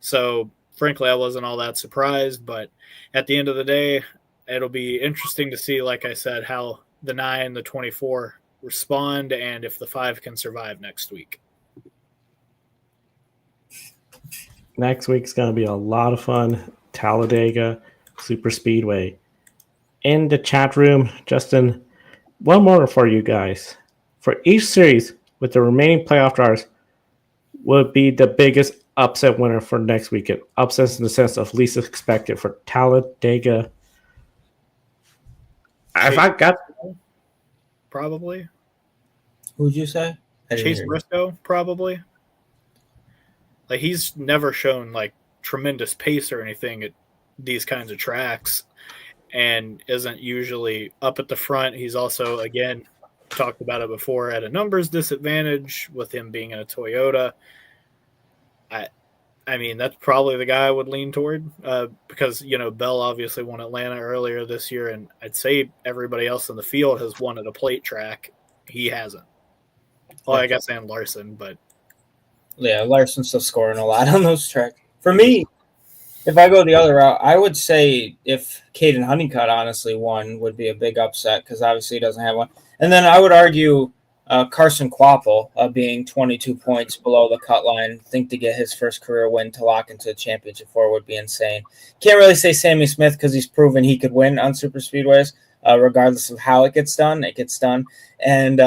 So frankly, I wasn't all that surprised, but at the end of the day, it'll be interesting to see, like I said, how the 9, the 24 respond, and if the 5 can survive next week. Next week's going to be a lot of fun. Talladega Super Speedway. In the chat room, Justin, one more for you guys. For each series with the remaining playoff drivers, would be the biggest upset winner for next weekend. Upsets in the sense of least expected for Talladega. If I got probably. Who'd you say? Chase Briscoe, probably. Like, he's never shown like tremendous pace or anything at these kinds of tracks, and isn't usually up at the front. He's also, again, talked about it before, at a numbers disadvantage with him being in a Toyota. I mean, that's probably the guy I would lean toward, because, you know, Bell obviously won Atlanta earlier this year, and I'd say everybody else in the field has won at a plate track. He hasn't. Well, I guess and Larson, but yeah, Larson's still scoring a lot on those tracks. For me, if I go the other route, I would say if Caden Honeycutt honestly won, would be a big upset, because obviously he doesn't have one. And then I would argue Carson Kvapil being 22 points below the cut line. I think to get his first career win to lock into a championship 4 would be insane. Can't really say Sammy Smith, because he's proven he could win on super speedways, regardless of how it gets done. It gets done. And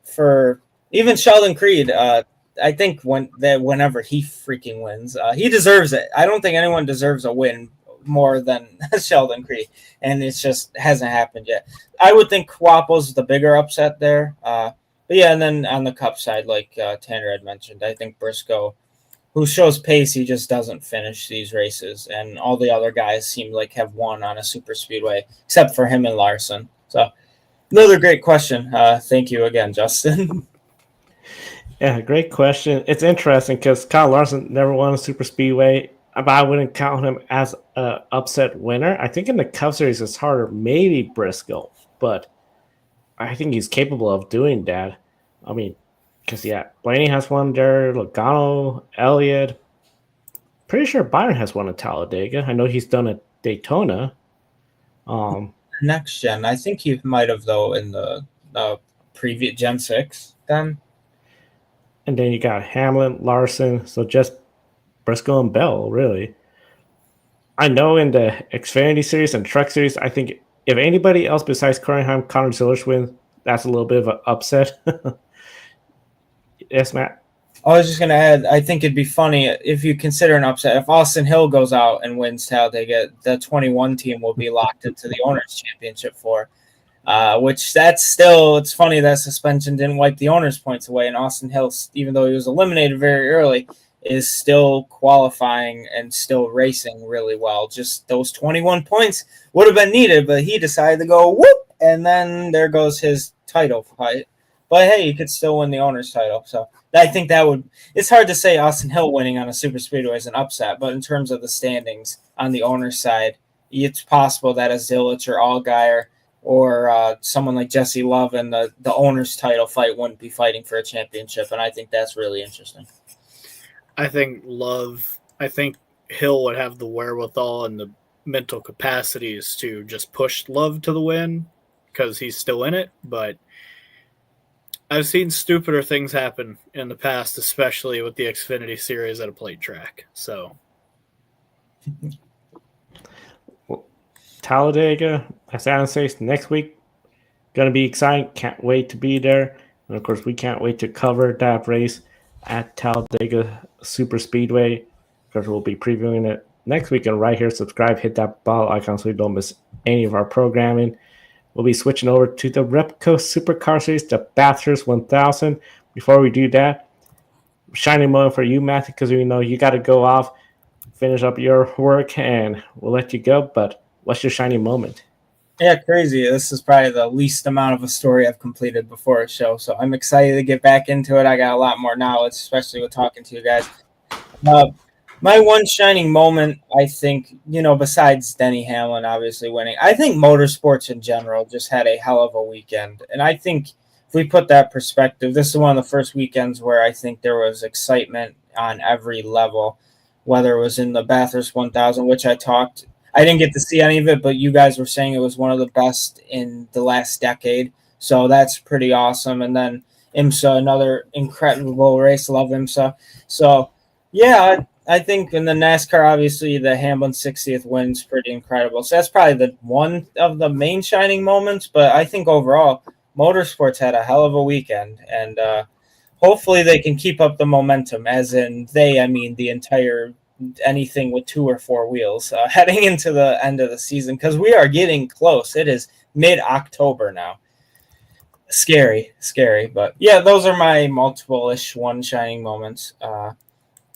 for even Sheldon Creed, I think whenever he freaking wins, he deserves it. I don't think anyone deserves a win more than Sheldon Creed, and it just hasn't happened yet. I would think Kwapo's the bigger upset there. But yeah, and then on the Cup side, like Tander had mentioned, I think Briscoe, who shows pace, he just doesn't finish these races, and all the other guys seem like have won on a super speedway, except for him and Larson. So another great question. Thank you again, Justin. Yeah, great question. It's interesting because Kyle Larson never won a super speedway, but I wouldn't count him as an upset winner. I think in the Cup Series it's harder, maybe Briscoe, but I think he's capable of doing that. I mean, because Blaney has won there, Logano, Elliott. Pretty sure Byron has won at Talladega. I know he's done at Daytona. Next gen, I think he might have though in the previous Gen 6 then. And then you got Hamlin, Larson, so just Briscoe and Bell, really. I know in the Xfinity Series and Truck Series, I think if anybody else besides Currenheim, Connor Zillers wins, that's a little bit of an upset. Yes, Matt? I was just going to add, I think it'd be funny if you consider an upset. If Austin Hill goes out and wins Talladega, the 21 team will be locked into the Owners' Championship which that's still, it's funny that suspension didn't wipe the owners' points away. And Austin Hill, even though he was eliminated very early, is still qualifying and still racing really well. Just those 21 points would have been needed, but he decided to go whoop, and then there goes his title fight. But hey, he could still win the owner's title. So I think that would, it's hard to say Austin Hill winning on a super speedway is an upset, but in terms of the standings on the owner's side, it's possible that a Zilich or Allgaier or someone like Jesse Love in the owner's title fight wouldn't be fighting for a championship, and I think that's really interesting. I think Hill would have the wherewithal and the mental capacities to just push Love to the win because he's still in it, but I've seen stupider things happen in the past, especially with the Xfinity Series at a plate track. So, Talladega, as Adam says, next week, going to be exciting. Can't wait to be there. And of course, we can't wait to cover that race at Talladega Super Speedway. Because we'll be previewing it next week. And right here, subscribe, hit that bell icon so you don't miss any of our programming. We'll be switching over to the Repco Supercar Series, the Bathurst 1000. Before we do that, shining moment for you, Matthew, because we know you got to go off, finish up your work, and we'll let you go. But what's your shining moment? Yeah, crazy. This is probably the least amount of a story I've completed before a show, so I'm excited to get back into it. I got a lot more knowledge, especially with talking to you guys. My one shining moment, I think, besides Denny Hamlin obviously winning, I think motorsports in general just had a hell of a weekend. And I think if we put that perspective, this is one of the first weekends where I think there was excitement on every level, whether it was in the Bathurst 1000, which I didn't get to see any of it, but you guys were saying it was one of the best in the last decade. So that's pretty awesome. And then IMSA, another incredible race. Love IMSA. So, yeah, I think in the NASCAR, obviously, the Hamlin 60th win's pretty incredible. So that's probably one of the main shining moments. But I think overall, motorsports had a hell of a weekend. And hopefully they can keep up the momentum, as in I mean the entire anything with 2 or 4 wheels heading into the end of the season, because we are getting close. It is mid-October now. Scary. But yeah, those are my multiple-ish one shining moments.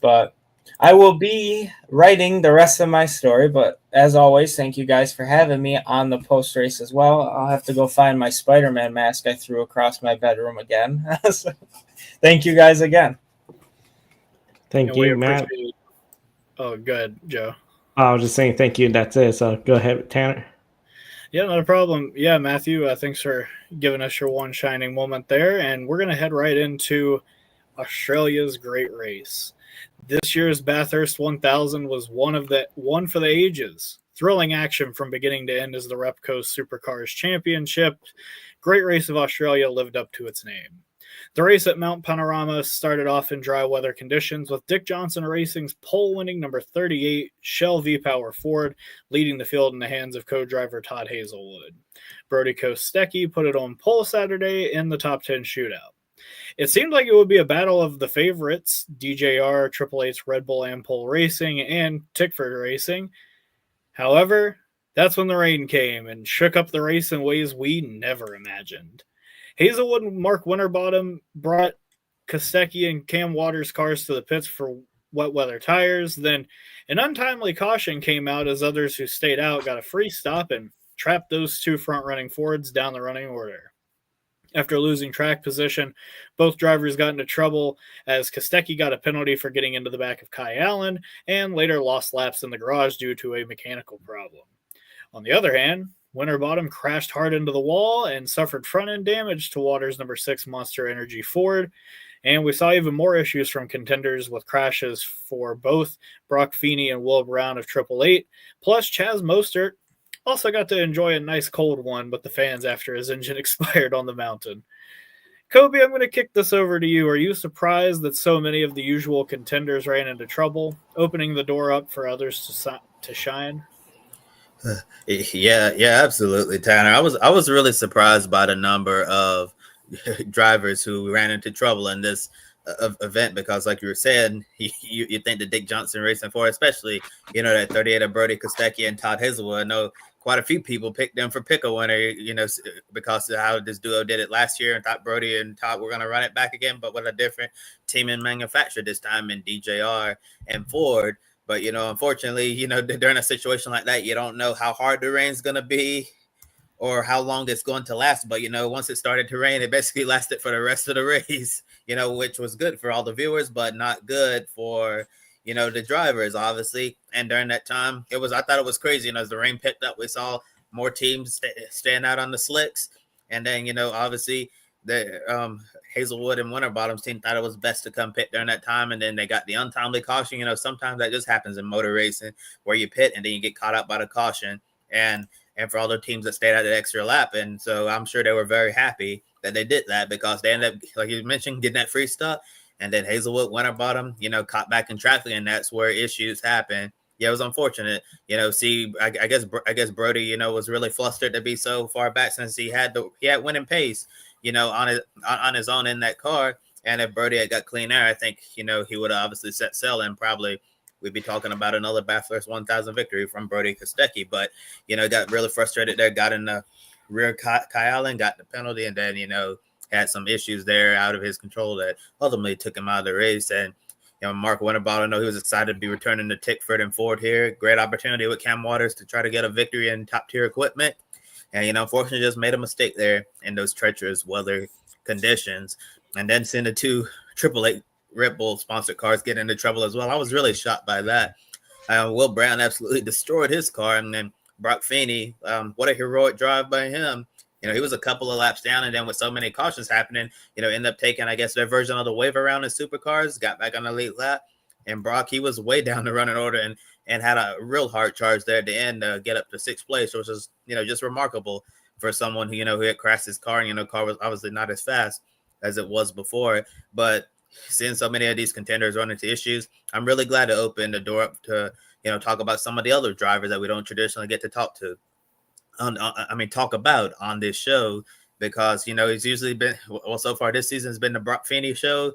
But I will be writing the rest of my story. But as always, thank you guys for having me on the post-race as well. I'll have to go find my Spider-Man mask I threw across my bedroom again. So, thank you guys again. Thank you, Matt. Oh, good, Joe. I was just saying thank you, and that's it. So go ahead, Tanner. Yeah, not a problem. Yeah, Matthew, thanks for giving us your one shining moment there. And we're going to head right into Australia's great race. This year's Bathurst 1000 was one for the ages. Thrilling action from beginning to end as the Repco Supercars Championship. Great race of Australia lived up to its name. The race at Mount Panorama started off in dry weather conditions, with Dick Johnson Racing's pole-winning number 38 Shell V-Power Ford leading the field in the hands of co-driver Todd Hazelwood. Brody Kostecki put it on pole Saturday in the top 10 shootout. It seemed like it would be a battle of the favorites, DJR, Triple H's Red Bull Ampol Racing, and Tickford Racing. However, that's when the rain came and shook up the race in ways we never imagined. Hazelwood and Mark Winterbottom brought Kostecki and Cam Waters' cars to the pits for wet weather tires. Then an untimely caution came out as others who stayed out got a free stop and trapped those two front-running Fords down the running order. After losing track position, both drivers got into trouble as Kostecki got a penalty for getting into the back of Ty Dillon and later lost laps in the garage due to a mechanical problem. On the other hand, Winterbottom crashed hard into the wall and suffered front-end damage to Waters' number 6 Monster Energy Ford, and we saw even more issues from contenders with crashes for both Brock Feeney and Will Brown of Triple Eight, plus Chaz Mostert also got to enjoy a nice cold one with the fans after his engine expired on the mountain. Kobe, I'm going to kick this over to you. Are you surprised that so many of the usual contenders ran into trouble, opening the door up for others to shine? Yeah, absolutely, Tanner. I was really surprised by the number of drivers who ran into trouble in this event because, like you were saying, you think the Dick Johnson Racing Ford, especially that 38 of Brody Kostecki and Todd Hazelwood. I know quite a few people picked them for pick a winner, because of how this duo did it last year and thought Brody and Todd were going to run it back again, but with a different team and manufacturer this time in DJR and Ford. But, unfortunately, during a situation like that, you don't know how hard the rain's going to be or how long it's going to last. But, once it started to rain, it basically lasted for the rest of the race, which was good for all the viewers, but not good for, the drivers, obviously. And during that time, I thought it was crazy. As the rain picked up, we saw more teams stand out on the slicks. And then, obviously, the Hazelwood and Winterbottom's team thought it was best to come pit during that time, and then they got the untimely caution. Sometimes that just happens in motor racing where you pit and then you get caught up by the caution, and for all the teams that stayed out that extra lap. And so I'm sure they were very happy that they did that because they ended up, like you mentioned, getting that free stop. And then Hazelwood, Winterbottom, caught back in traffic, and that's where issues happen. Yeah, it was unfortunate. I guess Brody, was really flustered to be so far back since he had winning pace, on his own in that car. And if Brody had got clean air, I think, he would have obviously set sail, and probably we'd be talking about another Bathurst 1000 victory from Brody Kostecki. But, got really frustrated there, got in the rear Kyle and got the penalty, and then, had some issues there out of his control that ultimately took him out of the race. And, Mark Winterbottom, I know he was excited to be returning to Tickford and Ford here. Great opportunity with Cam Waters to try to get a victory in top-tier equipment. And, unfortunately, just made a mistake there in those treacherous weather conditions. And then send the two AAA Red Bull-sponsored cars get into trouble as well. I was really shocked by that. Will Brown absolutely destroyed his car. And then Brock Feeney, what a heroic drive by him. He was a couple of laps down, and then with so many cautions happening, ended up taking, I guess, their version of the wave around in supercars, got back on the late lap. And Brock, he was way down the running order and had a real hard charge there at the end to get up to sixth place, which was, just remarkable for someone who, who had crashed his car. And, car was obviously not as fast as it was before. But seeing so many of these contenders run into issues, I'm really glad to open the door up to, talk about some of the other drivers that we don't traditionally get to talk about on this show, because it's usually been, well, so far this season has been the Brock Feeney show,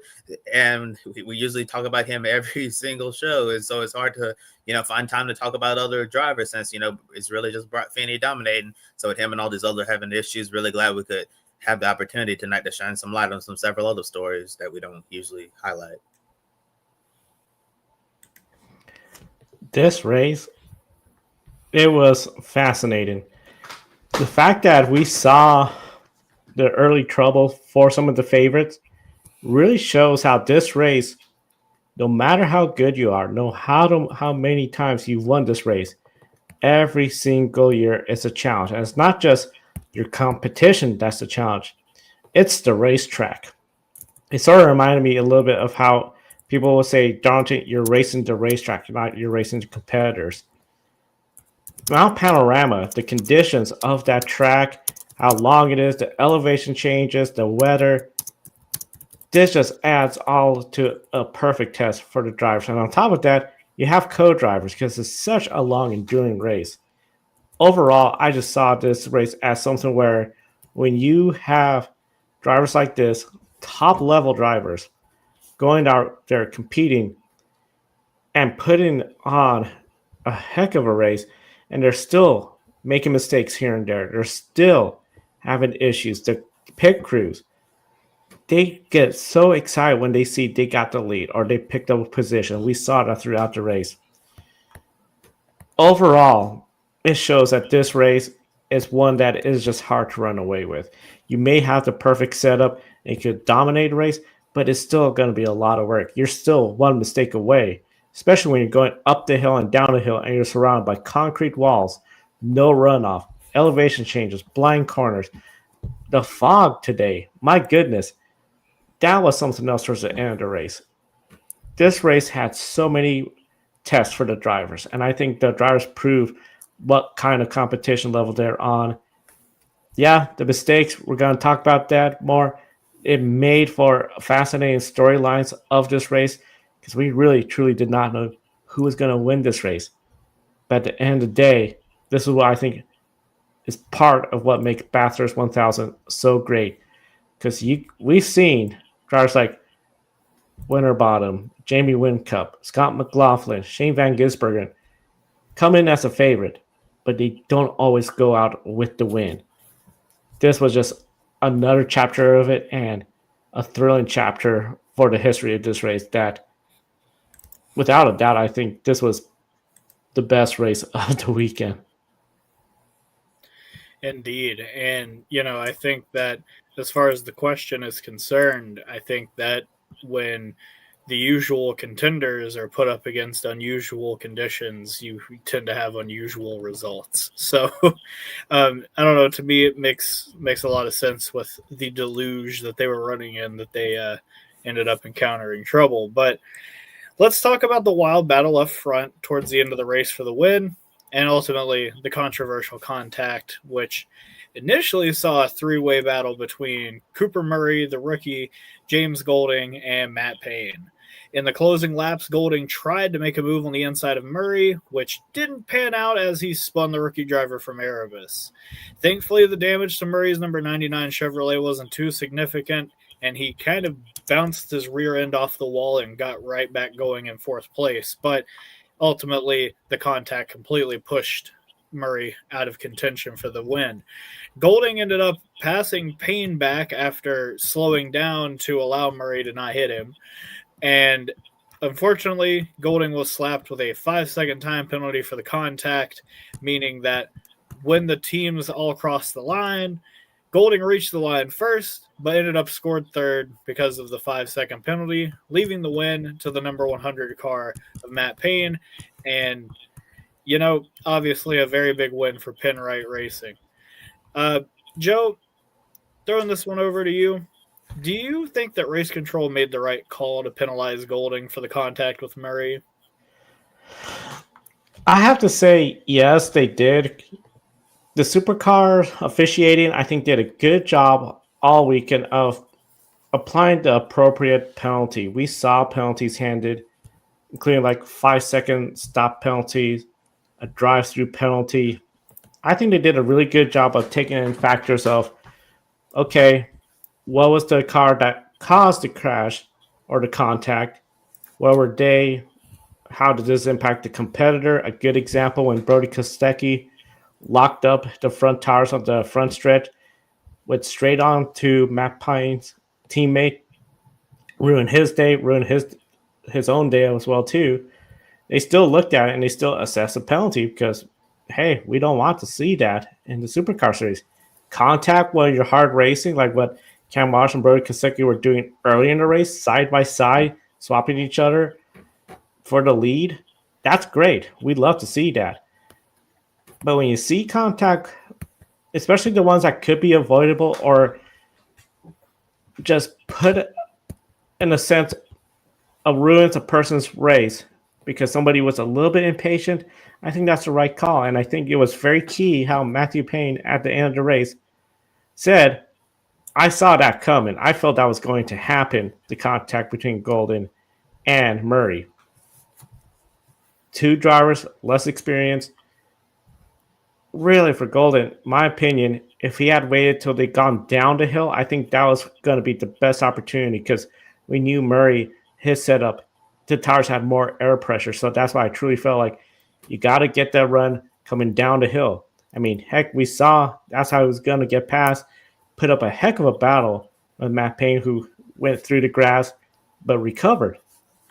and we usually talk about him every single show, and so it's hard to find time to talk about other drivers since it's really just Brock Feeney dominating. So with him and all these other having issues, really glad we could have the opportunity tonight to shine some light on several other stories that we don't usually highlight. This race, it was fascinating. The fact that we saw the early trouble for some of the favorites really shows how this race, no matter how good you are, how many times you've won this race, every single year it's a challenge. And it's not just your competition that's the challenge. It's the racetrack. It sort of reminded me a little bit of how people will say, Darlington, you're racing the racetrack, you're racing the competitors. Mount Panorama, the conditions of that track, how long it is, the elevation changes, the weather, this just adds all to a perfect test for the drivers. And on top of that, you have co-drivers because it's such a long, enduring race. Overall, I just saw this race as something where when you have drivers like this, top-level drivers, going out there competing and putting on a heck of a race, and they're still making mistakes here and there. They're still having issues. The pit crews, they get so excited when they see they got the lead or they picked up a position. We saw that throughout the race. Overall, it shows that this race is one that is just hard to run away with. You may have the perfect setup and you could dominate a race, but it's still going to be a lot of work. You're still one mistake away, especially when you're going up the hill and down the hill and you're surrounded by concrete walls, no runoff, elevation changes, blind corners. The fog today, my goodness, that was something else towards the end of the race. This race had so many tests for the drivers, and I think the drivers proved what kind of competition level they're on. Yeah, the mistakes, we're going to talk about that more. It made for fascinating storylines of this race because we really, truly did not know who was going to win this race. But at the end of the day, this is what I think is part of what makes Bathurst 1000 so great. Because we've seen drivers like Winterbottom, Jamie Whincup, Scott McLaughlin, Shane Van Gisbergen come in as a favorite, but they don't always go out with the win. This was just another chapter of it and a thrilling chapter for the history of this race that, without a doubt, I think this was the best race of the weekend. Indeed. And, I think that as far as the question is concerned, I think that when the usual contenders are put up against unusual conditions, you tend to have unusual results. So I don't know. To me, it makes a lot of sense with the deluge that they were running in, that they ended up encountering trouble. But let's talk about the wild battle up front towards the end of the race for the win, and ultimately the controversial contact, which initially saw a three-way battle between Cooper Murray, the rookie, James Golding, and Matt Payne. In the closing laps, Golding tried to make a move on the inside of Murray, which didn't pan out as he spun the rookie driver from Erebus. Thankfully, the damage to Murray's number 99 Chevrolet wasn't too significant, and he kind of bounced his rear end off the wall and got right back going in fourth place. But ultimately, the contact completely pushed Murray out of contention for the win. Golding ended up passing Payne back after slowing down to allow Murray to not hit him. And unfortunately, Golding was slapped with a 5-second time penalty for the contact, meaning that when the teams all crossed the line, Golding reached the line first, but ended up scored third because of the 5-second penalty, leaving the win to the number 100 car of Matt Payne. And, obviously a very big win for Penrite Racing. Joe, throwing this one over to you. Do you think that race control made the right call to penalize Golding for the contact with Murray? I have to say, yes, they did. The supercar officiating, I think, did a good job all weekend of applying the appropriate penalty. We saw penalties handed, including like 5-second stop penalties, a drive-through penalty. I think they did a really good job of taking in factors of, okay, what was the car that caused the crash or the contact? Where were they? How did this impact the competitor? A good example when Brody Kostecki locked up the front tires on the front stretch, went straight on to Matt Payne's teammate, ruined his day, ruined his own day as well too. They still looked at it and they still assessed a penalty because, hey, we don't want to see that in the supercar series. Contact when you're hard racing, like what Cam Marsh and Brody Kostecki were doing early in the race, side by side, swapping each other for the lead. That's great. We'd love to see that. But when you see contact, especially the ones that could be avoidable or just put, in a sense, ruins a person's race because somebody was a little bit impatient, I think that's the right call. And I think it was very key how Matthew Payne at the end of the race said, I saw that coming. I felt that was going to happen, the contact between Golding and Murray. Two drivers, less experience. Really, for Golding, my opinion, if he had waited till they'd gone down the hill, I think that was going to be the best opportunity because we knew Murray, his setup, the tires had more air pressure. So that's why I truly felt like you got to get that run, coming down the hill. I mean, heck, we saw that's how he was going to get past, put up a heck of a battle with Matt Payne, who went through the grass but recovered.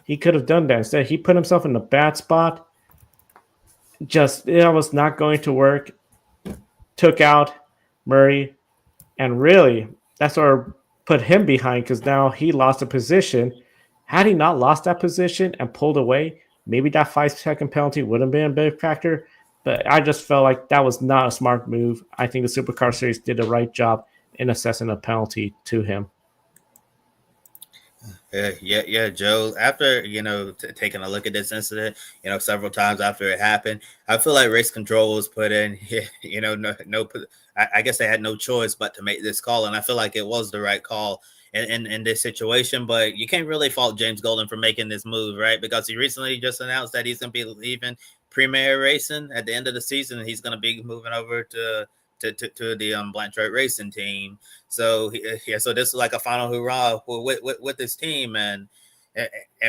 He could have done that. Instead, he put himself in a bad spot. Just, it was not going to work. Took out Murray, and really, that's sort of put him behind because now he lost a position. Had he not lost that position and pulled away, maybe that 5-second penalty would have been a big factor. But I just felt like that was not a smart move. I think the Supercar Series did the right job in assessing a penalty to him. Yeah, Joe. After taking a look at this incident, several times after it happened, I feel like race control was put in. I guess they had no choice but to make this call, and I feel like it was the right call in this situation. But you can't really fault James Golden for making this move, right? Because he recently just announced that he's going to be leaving Premier Racing at the end of the season. He's going to be moving over to the Blanchard Racing team. So so this is like a final hurrah with this team, and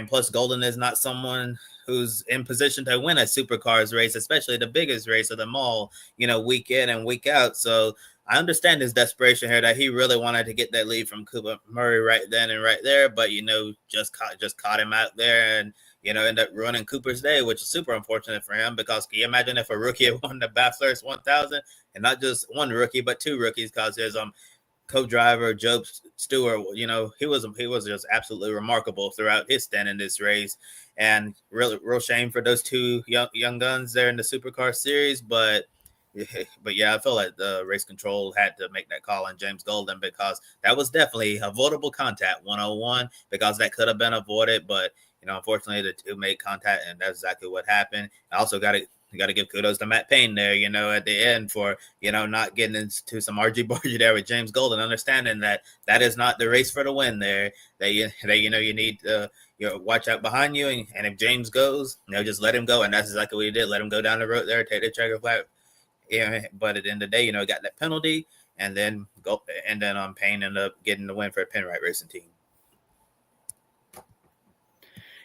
plus Golden is not someone who's in position to win a supercars race, especially the biggest race of them all, week in and week out. So I understand his desperation here that he really wanted to get that lead from Cooper Murray right then and right there, but just caught him out there and end up ruining Cooper's day, which is super unfortunate for him. Because can you imagine if a rookie had won the Bathurst 1000, and not just one rookie but two rookies? Because his co-driver Joe Stewart, he was just absolutely remarkable throughout his stint in this race, and real shame for those two young guns there in the Supercar Series. But yeah, I feel like the race control had to make that call on James Golden, because that was definitely avoidable contact 101, because that could have been avoided. But unfortunately, the two made contact, and that's exactly what happened. I also got to give kudos to Matt Payne there, at the end for, not getting into some argy-bargy there with James Golden, understanding that is not the race for the win there. That you need to watch out behind you, and if James goes, just let him go, and that's exactly what he did. Let him go down the road there, take the checker flag. But at the end of the day, got that penalty, and then Payne ended up getting the win for the Penrite Racing team.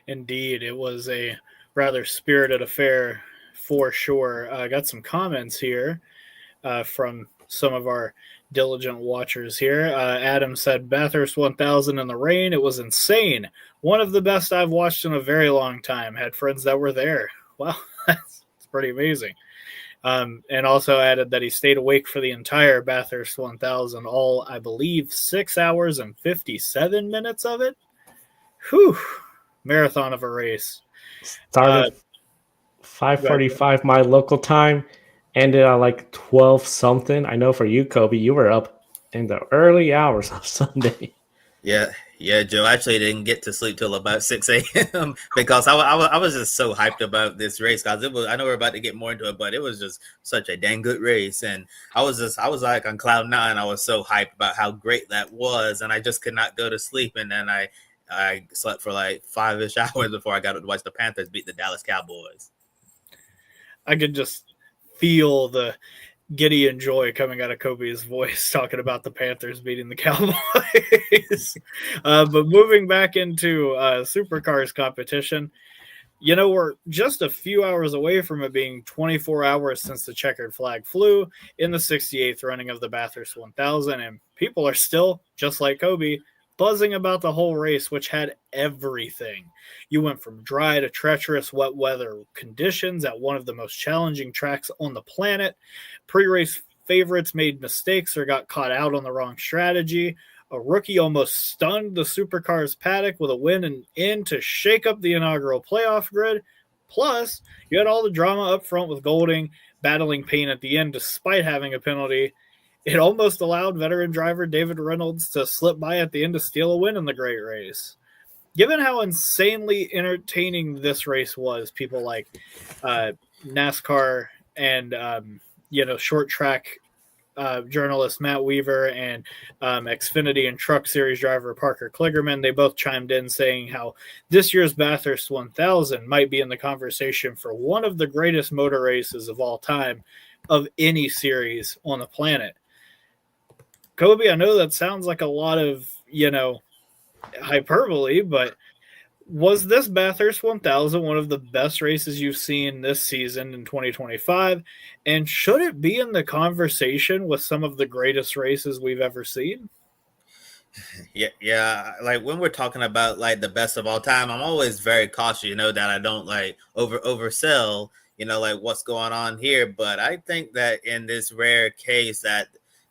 Indeed, it was a rather spirited affair for sure. I got some comments here from some of our diligent watchers here. Adam said, Bathurst 1000 in the rain. It was insane. One of the best I've watched in a very long time. Had friends that were there. Wow, that's pretty amazing. And also added that he stayed awake for the entire Bathurst 1000, all, I believe, 6 hours and 57 minutes of it. Whew. Marathon of a race. Started 5:45 my local time, ended at like 12 something. I know for you, Kobe, you were up in the early hours of Sunday. Yeah, Joe. Actually, didn't get to sleep till about 6 a.m. because I was just so hyped about this race, because I know we're about to get more into it, but it was just such a dang good race, and I was like on cloud nine. I was so hyped about how great that was, and I just could not go to sleep, and then I slept for like 5-ish hours before I got to watch the Panthers beat the Dallas Cowboys. I could just feel the giddy and joy coming out of Kobe's voice talking about the Panthers beating the Cowboys. But moving back into Supercars competition, we're just a few hours away from it being 24 hours since the checkered flag flew in the 68th running of the Bathurst 1000, and people are still, just like Kobe, buzzing about the whole race, which had everything. You went from dry to treacherous wet weather conditions at one of the most challenging tracks on the planet. Pre-race favorites made mistakes or got caught out on the wrong strategy. A rookie almost stunned the Supercars paddock with a win and in to shake up the inaugural playoff grid. Plus, you had all the drama up front with Golding battling Payne at the end despite having a penalty. It almost allowed veteran driver David Reynolds to slip by at the end to steal a win in the great race. Given how insanely entertaining this race was, people like NASCAR and short track journalist Matt Weaver and Xfinity and Truck Series driver Parker Kligerman, they both chimed in saying how this year's Bathurst 1000 might be in the conversation for one of the greatest motor races of all time of any series on the planet. Kobe, I know that sounds like a lot of, hyperbole, but Was this Bathurst 1000 one of the best races you've seen this season in 2025? And should it be in the conversation with some of the greatest races we've ever seen? Yeah. Like when we're talking about like the best of all time, I'm always very cautious, that I don't like oversell, like what's going on here. But I think that in this rare case, that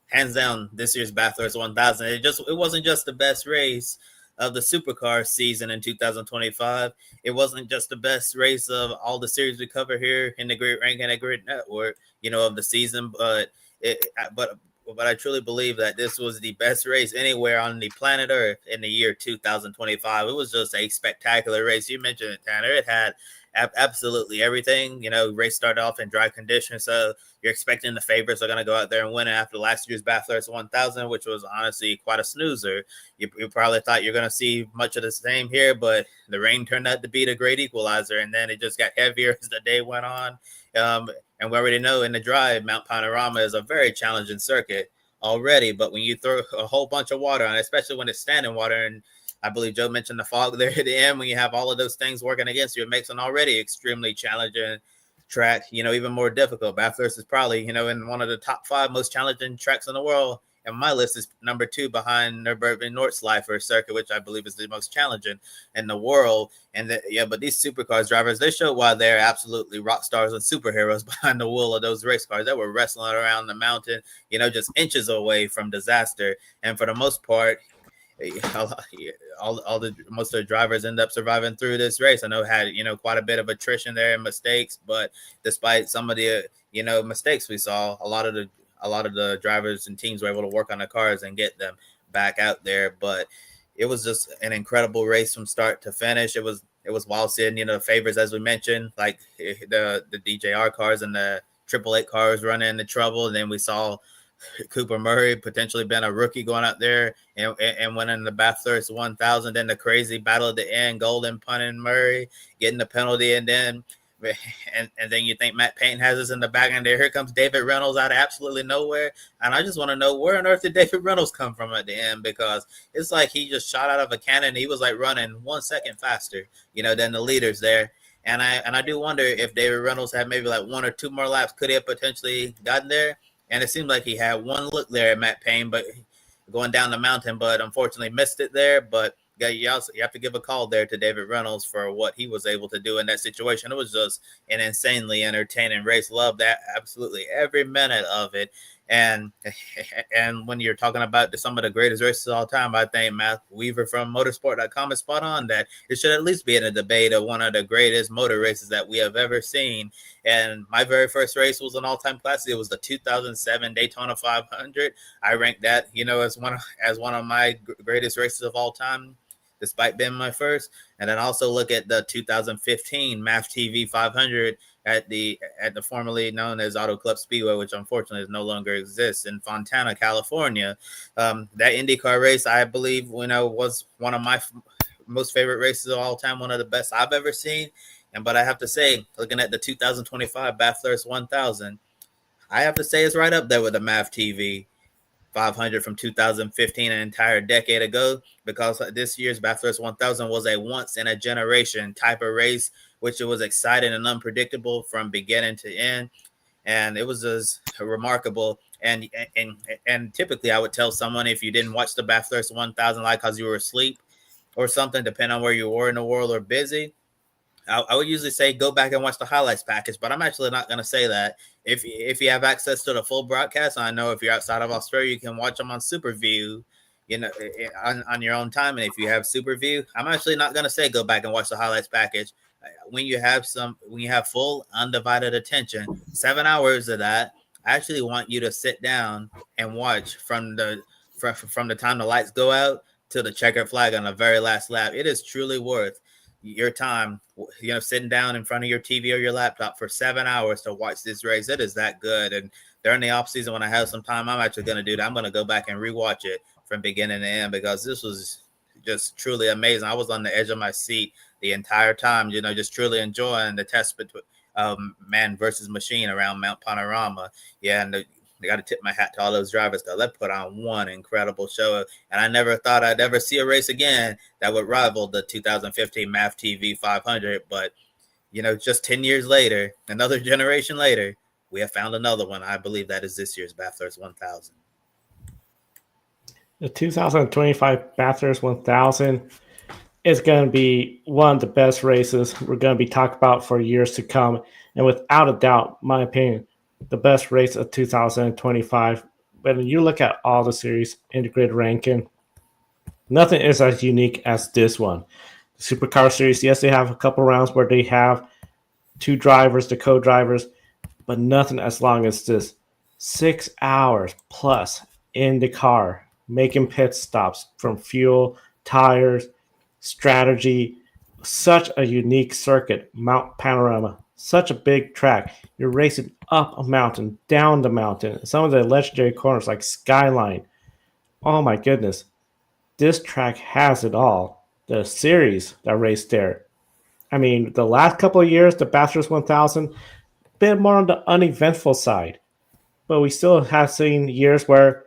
hands down, this year's Bathurst 1000, it wasn't just the best race of the supercar season in 2025. It wasn't just the best race of all the series we cover here in the Grid Rank and the Grid Network, of the season, but I truly believe that this was the best race anywhere on the planet Earth in the year 2025. It was just a spectacular race. You mentioned it, Tanner. It had absolutely everything. Race started off in dry conditions, so you're expecting the favorites are going to go out there and win it after last year's Bathurst 1000, which was honestly quite a snoozer. You probably thought you're going to see much of the same here, but the rain turned out to be the great equalizer, and then it just got heavier as the day went on. And we already know in the drive, Mount Panorama is a very challenging circuit already. But when you throw a whole bunch of water on it, especially when it's standing water, and I believe Joe mentioned the fog there at the end, when you have all of those things working against you, it makes an already extremely challenging track, even more difficult. Bathurst is probably, in one of the top 5 most challenging tracks in the world. And my list is number 2 behind Nürburgring Nordschleife circuit, which I believe is the most challenging in the world. And but these supercars drivers, they show why they're absolutely rock stars and superheroes behind the wheel of those race cars. They were wrestling around the mountain, just inches away from disaster. And for the most part, most of the drivers end up surviving through this race. I know it had quite a bit of attrition there and mistakes, but despite some of the mistakes we saw, a lot of the drivers and teams were able to work on the cars and get them back out there. But it was just an incredible race from start to finish. It was wild seeing the favorites, as we mentioned, like the DJR cars and the Triple Eight cars running into trouble. And then we saw Cooper Murray potentially been a rookie going out there and winning the Bathurst 1000. Then the crazy battle at the end, Golden punting Murray, getting the penalty, and then you think Matt Payne has us in the back end there. Here comes David Reynolds out of absolutely nowhere. And I just want to know, where on earth did David Reynolds come from at the end? Because it's like he just shot out of a cannon. He was like running 1 second faster, than the leaders there. And I do wonder if David Reynolds had maybe like 1 or 2 more laps, could he have potentially gotten there? And it seemed like he had one look there at Matt Payne, but going down the mountain, but unfortunately missed it there. But you have to give a call there to David Reynolds for what he was able to do in that situation. It was just an insanely entertaining race. Loved that absolutely every minute of it. And when you're talking about some of the greatest races of all time, I think Matt Weaver from motorsport.com is spot on that it should at least be in a debate of one of the greatest motor races that we have ever seen. And my very first race was an all-time classic. It was the 2007 Daytona 500. I ranked that, as one of my greatest races of all time, despite being my first. And then also look at the 2015 MAF TV 500 at the formerly known as Auto Club Speedway, which unfortunately no longer exists, in Fontana, California. That IndyCar race, I believe, was one of my most favorite races of all time, one of the best I've ever seen. But I have to say, looking at the 2025 Bathurst 1000, I have to say it's right up there with the MAF TV 500 from 2015, an entire decade ago, because this year's Bathurst 1000 was a once-in-a-generation type of race, which it was exciting and unpredictable from beginning to end. And it was just remarkable. And typically I would tell someone, if you didn't watch the Bathurst 1000, like because you were asleep or something, depending on where you were in the world or busy, I would usually say go back and watch the highlights package, but I'm actually not going to say that. If you have access to the full broadcast, I know if you're outside of Australia, you can watch them on SuperView, on your own time. And if you have SuperView, I'm actually not going to say go back and watch the highlights package. When you have full undivided attention, 7 hours of that, I actually want you to sit down and watch from the time the lights go out to the checkered flag on the very last lap. It is truly worth your time, sitting down in front of your TV or your laptop for 7 hours to watch this race. It is that good. And during the off season, when I have some time, I'm actually going to do that. I'm going to go back and rewatch it from beginning to end, because this was just truly amazing. I was on the edge of my seat the entire time, just truly enjoying the test between man versus machine around Mount Panorama. Yeah, and I got to tip my hat to all those drivers because they put on one incredible show. And I never thought I'd ever see a race again that would rival the 2015 MAF TV 500. But, just 10 years later, another generation later, we have found another one. I believe that is this year's Bathurst 1000. The 2025 Bathurst 1000 is going to be one of the best races we're going to be talking about for years to come. And without a doubt, my opinion, the best race of 2025. When you look at all the series integrated ranking, nothing is as unique as this one. The Supercar Series, yes, they have a couple rounds where they have two drivers, the co-drivers, but nothing as long as this. 6 hours plus in the car, making pit stops from fuel, tires, strategy. Such a unique circuit, Mount Panorama. Such a big track. You're racing up a mountain, down the mountain. Some of the legendary corners like Skyline. Oh my goodness. This track has it all. The series that raced there. I mean, the last couple of years, the Bathurst 1000, a bit more on the uneventful side. But we still have seen years where,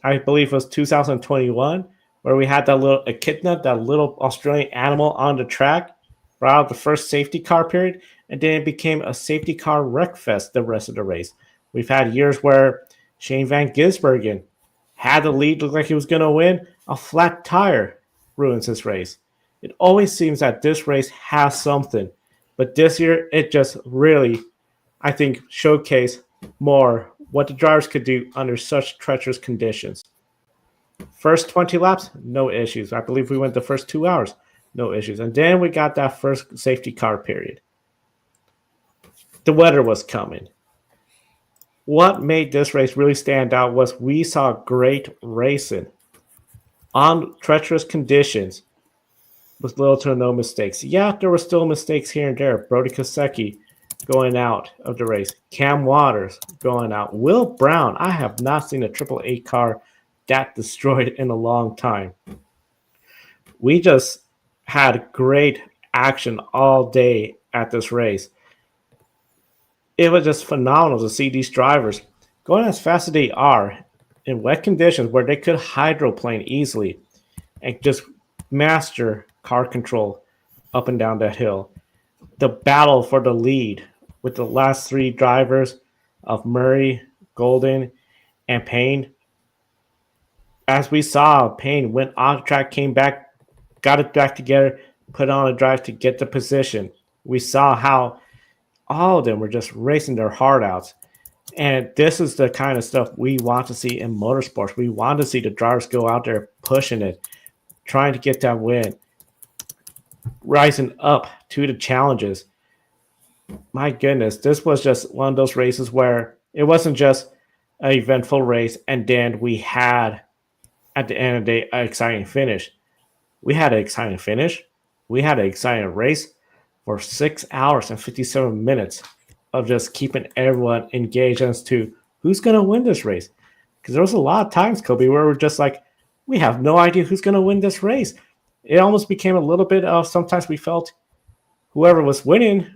I believe it was 2021, where we had that little echidna, that little Australian animal on the track, brought out the first safety car period, and then it became a safety car wreck fest the rest of the race. We've had years where Shane Van Gisbergen had the lead, looked like he was going to win. A flat tire ruins his race. It always seems that this race has something, but this year it just really, I think, showcased more what the drivers could do under such treacherous conditions. First 20 laps, no issues. I believe we went the first 2 hours, no issues. And then we got that first safety car period. The weather was coming. What made this race really stand out was we saw great racing on treacherous conditions with little to no mistakes. Yeah, there were still mistakes here and there. Brody Kosecki going out of the race. Cam Waters going out. Will Brown, I have not seen a Triple Eight car that destroyed in a long time. We just had great action all day at this race. It was just phenomenal to see these drivers going as fast as they are in wet conditions where they could hydroplane easily and just master car control up and down that hill. The battle for the lead with the last three drivers of Murray, Golden, and Payne. As we saw, Payne went off track, came back, got it back together, put on a drive to get the position. We saw how all of them were just racing their heart out. And this is the kind of stuff we want to see in motorsports. We want to see the drivers go out there pushing it, trying to get that win, rising up to the challenges. My goodness, this was just one of those races where it wasn't just an eventful race and then we had, at the end of the day, an exciting finish. We had an exciting finish. We had an exciting race for 6 hours and 57 minutes of just keeping everyone engaged as to who's going to win this race. Because there was a lot of times, Kobe, where we're just like, we have no idea who's going to win this race. It almost became a little bit of, sometimes we felt whoever was winning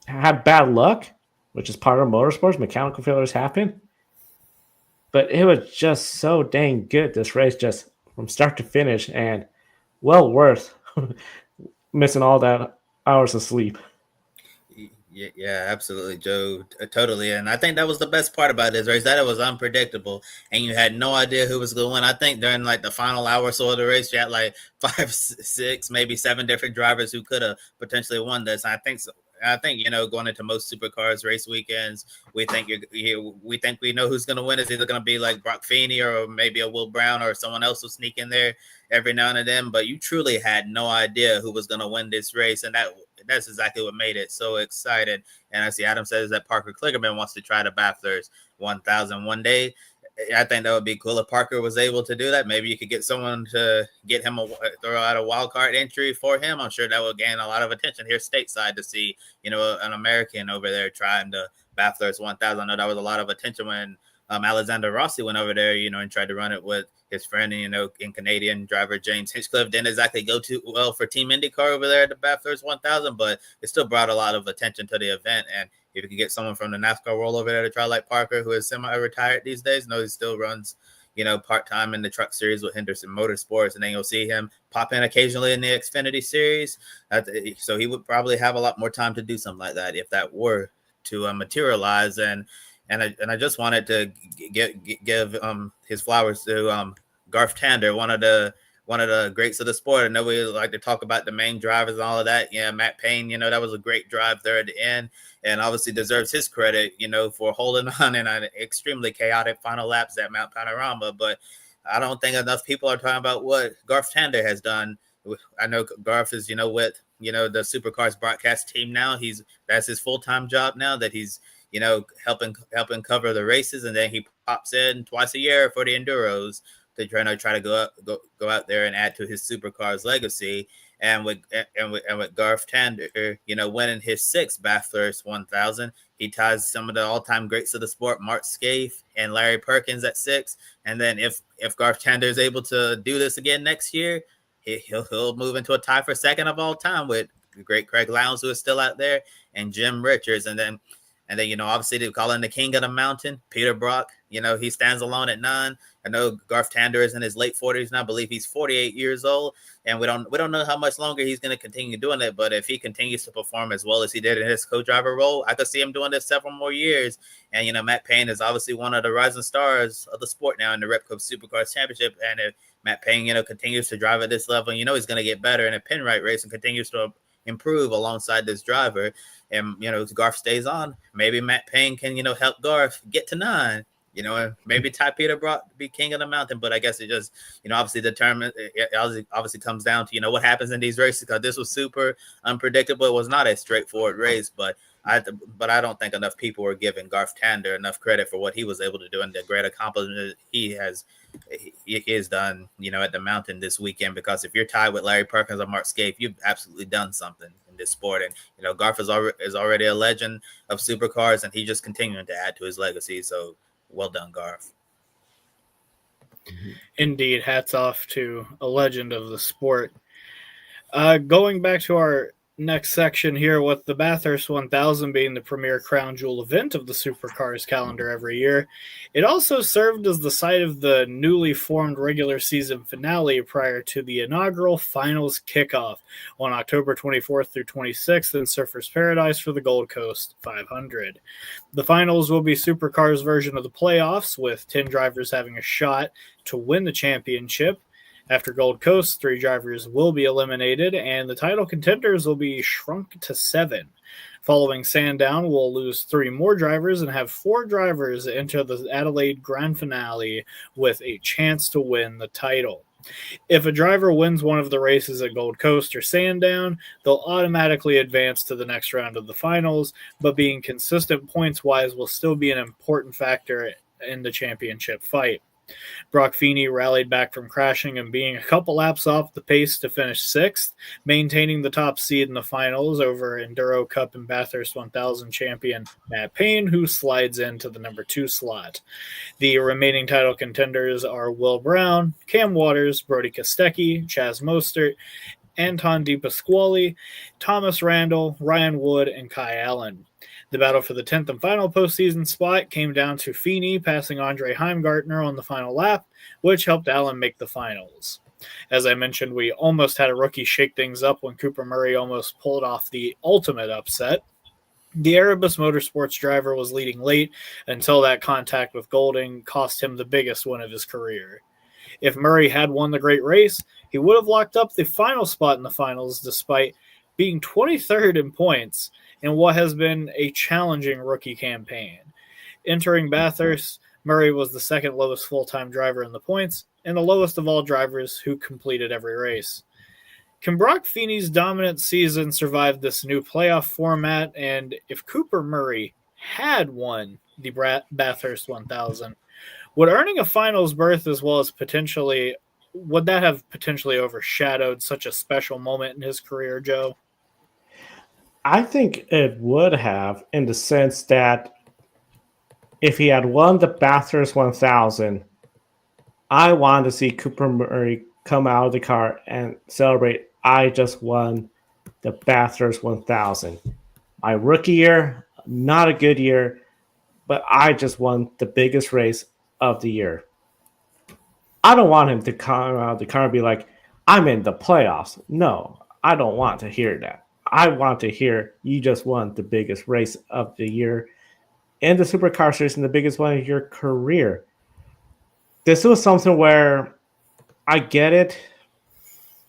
had bad luck, which is part of motorsports. Mechanical failures happen. But it was just so dang good, this race, just from start to finish, and well worth missing all that hours of sleep. Yeah, absolutely, Joe. Totally. And I think that was the best part about this race, that it was unpredictable and you had no idea who was going to win. I think during like the final hour or so of the race, you had like 5, 6, maybe 7 different drivers who could have potentially won this. And I think so. Going into most supercars race weekends, we think we know who's going to win. It's either going to be like Brock Feeney or maybe a Will Brown or someone else will sneak in there every now and then. But you truly had no idea who was going to win this race, and that's exactly what made it so exciting. And I see Adam says that Parker Kligerman wants to try the Bathurst 1000 one day. I think that would be cool if Parker was able to do that. Maybe you could get someone to get him throw out a wild card entry for him. I'm sure that will gain a lot of attention here stateside to see, an American over there trying the Bathurst 1000. I know that was a lot of attention when Alexander Rossi went over there, and tried to run it with his friend, and Canadian driver James Hinchcliffe. Didn't exactly go too well for Team IndyCar over there at the Bathurst 1000, but it still brought a lot of attention to the event. And if you could get someone from the NASCAR world over there to try like Parker, who is semi-retired these days, no, he still runs, part-time in the truck series with Henderson Motorsports, and then you'll see him pop in occasionally in the Xfinity series. So he would probably have a lot more time to do something like that if that were to materialize. And I just wanted to give his flowers to Garth Tander, one of the greats of the sport. I know we like to talk about the main drivers and all of that. Yeah, Matt Payne, that was a great drive there at the end, and obviously deserves his credit, for holding on in an extremely chaotic final laps at Mount Panorama. But I don't think enough people are talking about what Garth Tander has done. I know Garth is, with, the Supercars broadcast team now. That's his full-time job now, that he's, helping cover the races, and then he pops in twice a year for the Enduros to try to go out there and add to his Supercars legacy. And with Garth Tander, winning his 6th Bathurst 1000, he ties some of the all-time greats of the sport, Mark Scaife and Larry Perkins, at 6. And then if Garth Tander is able to do this again next year, he'll move into a tie for 2nd of all time with the great Craig Lowndes, who is still out there, and Jim Richards. And then, obviously they call him the King of the Mountain, Peter Brock. He stands alone at 9. I know Garth Tander is in his late 40s now. I believe he's 48 years old, and we don't know how much longer he's going to continue doing it. But if he continues to perform as well as he did in his co-driver role, I could see him doing this several more years. And Matt Payne is obviously one of the rising stars of the sport now in the Repco Supercars Championship. And if Matt Payne, continues to drive at this level, he's going to get better in a pinright race and continues to improve alongside this driver. And if Garth stays on, maybe Matt Payne can help Garth get to 9. And maybe Ty Peter Brock be King of the Mountain. But I guess it just obviously obviously comes down to what happens in these races, because this was super unpredictable. It was not a straightforward race, but I don't think enough people were giving Garth Tander enough credit for what he was able to do and the great accomplishment he has done at the Mountain this weekend. Because if you're tied with Larry Perkins or Mark Scaife, you've absolutely done something in this sport. And Garth is already a legend of supercars, and he's just continuing to add to his legacy. So well done, Garth. Indeed, hats off to a legend of the sport. Going back to our next section here, with the Bathurst 1000 being the premier crown jewel event of the Supercars calendar every year, it also served as the site of the newly formed regular season finale prior to the inaugural finals kickoff on October 24th through 26th in Surfers Paradise for the Gold Coast 500. The finals will be Supercars' version of the playoffs, with 10 drivers having a shot to win the championship. After Gold Coast, 3 drivers will be eliminated, and the title contenders will be shrunk to 7. Following Sandown, we'll lose 3 more drivers and have 4 drivers enter the Adelaide Grand Finale with a chance to win the title. If a driver wins one of the races at Gold Coast or Sandown, they'll automatically advance to the next round of the finals, but being consistent points-wise will still be an important factor in the championship fight. Brock Feeney rallied back from crashing and being a couple laps off the pace to finish 6th, maintaining the top seed in the finals over Enduro Cup and Bathurst 1000 champion Matt Payne, who slides into the number 2 slot. The remaining title contenders are Will Brown, Cam Waters, Brody Kostecki, Chaz Mostert, Anton DePasquale, Thomas Randall, Ryan Wood, and Kai Allen. The battle for the 10th and final postseason spot came down to Feeney passing Andre Heimgartner on the final lap, which helped Allen make the finals. As I mentioned, we almost had a rookie shake things up when Cooper Murray almost pulled off the ultimate upset. The Erebus Motorsports driver was leading late until that contact with Golding cost him the biggest win of his career. If Murray had won the great race, he would have locked up the final spot in the finals despite being 23rd in points in what has been a challenging rookie campaign. Entering Bathurst, Murray was the 2nd lowest full-time driver in the points and the lowest of all drivers who completed every race. Can Brock Feeney's dominant season survive this new playoff format? And if Cooper Murray had won the Bathurst 1000, would earning a finals berth as well as would that have potentially overshadowed such a special moment in his career, Joe? I think it would have, in the sense that if he had won the Bathurst 1000, I wanted to see Cooper Murray come out of the car and celebrate, I just won the Bathurst 1000. My rookie year, not a good year, but I just won the biggest race of the year. I don't want him to come out and be like, I'm in the playoffs. No, I don't want to hear that. I want to hear you just won the biggest race of the year in the Supercar Series and the biggest one of your career. This was something where I get it.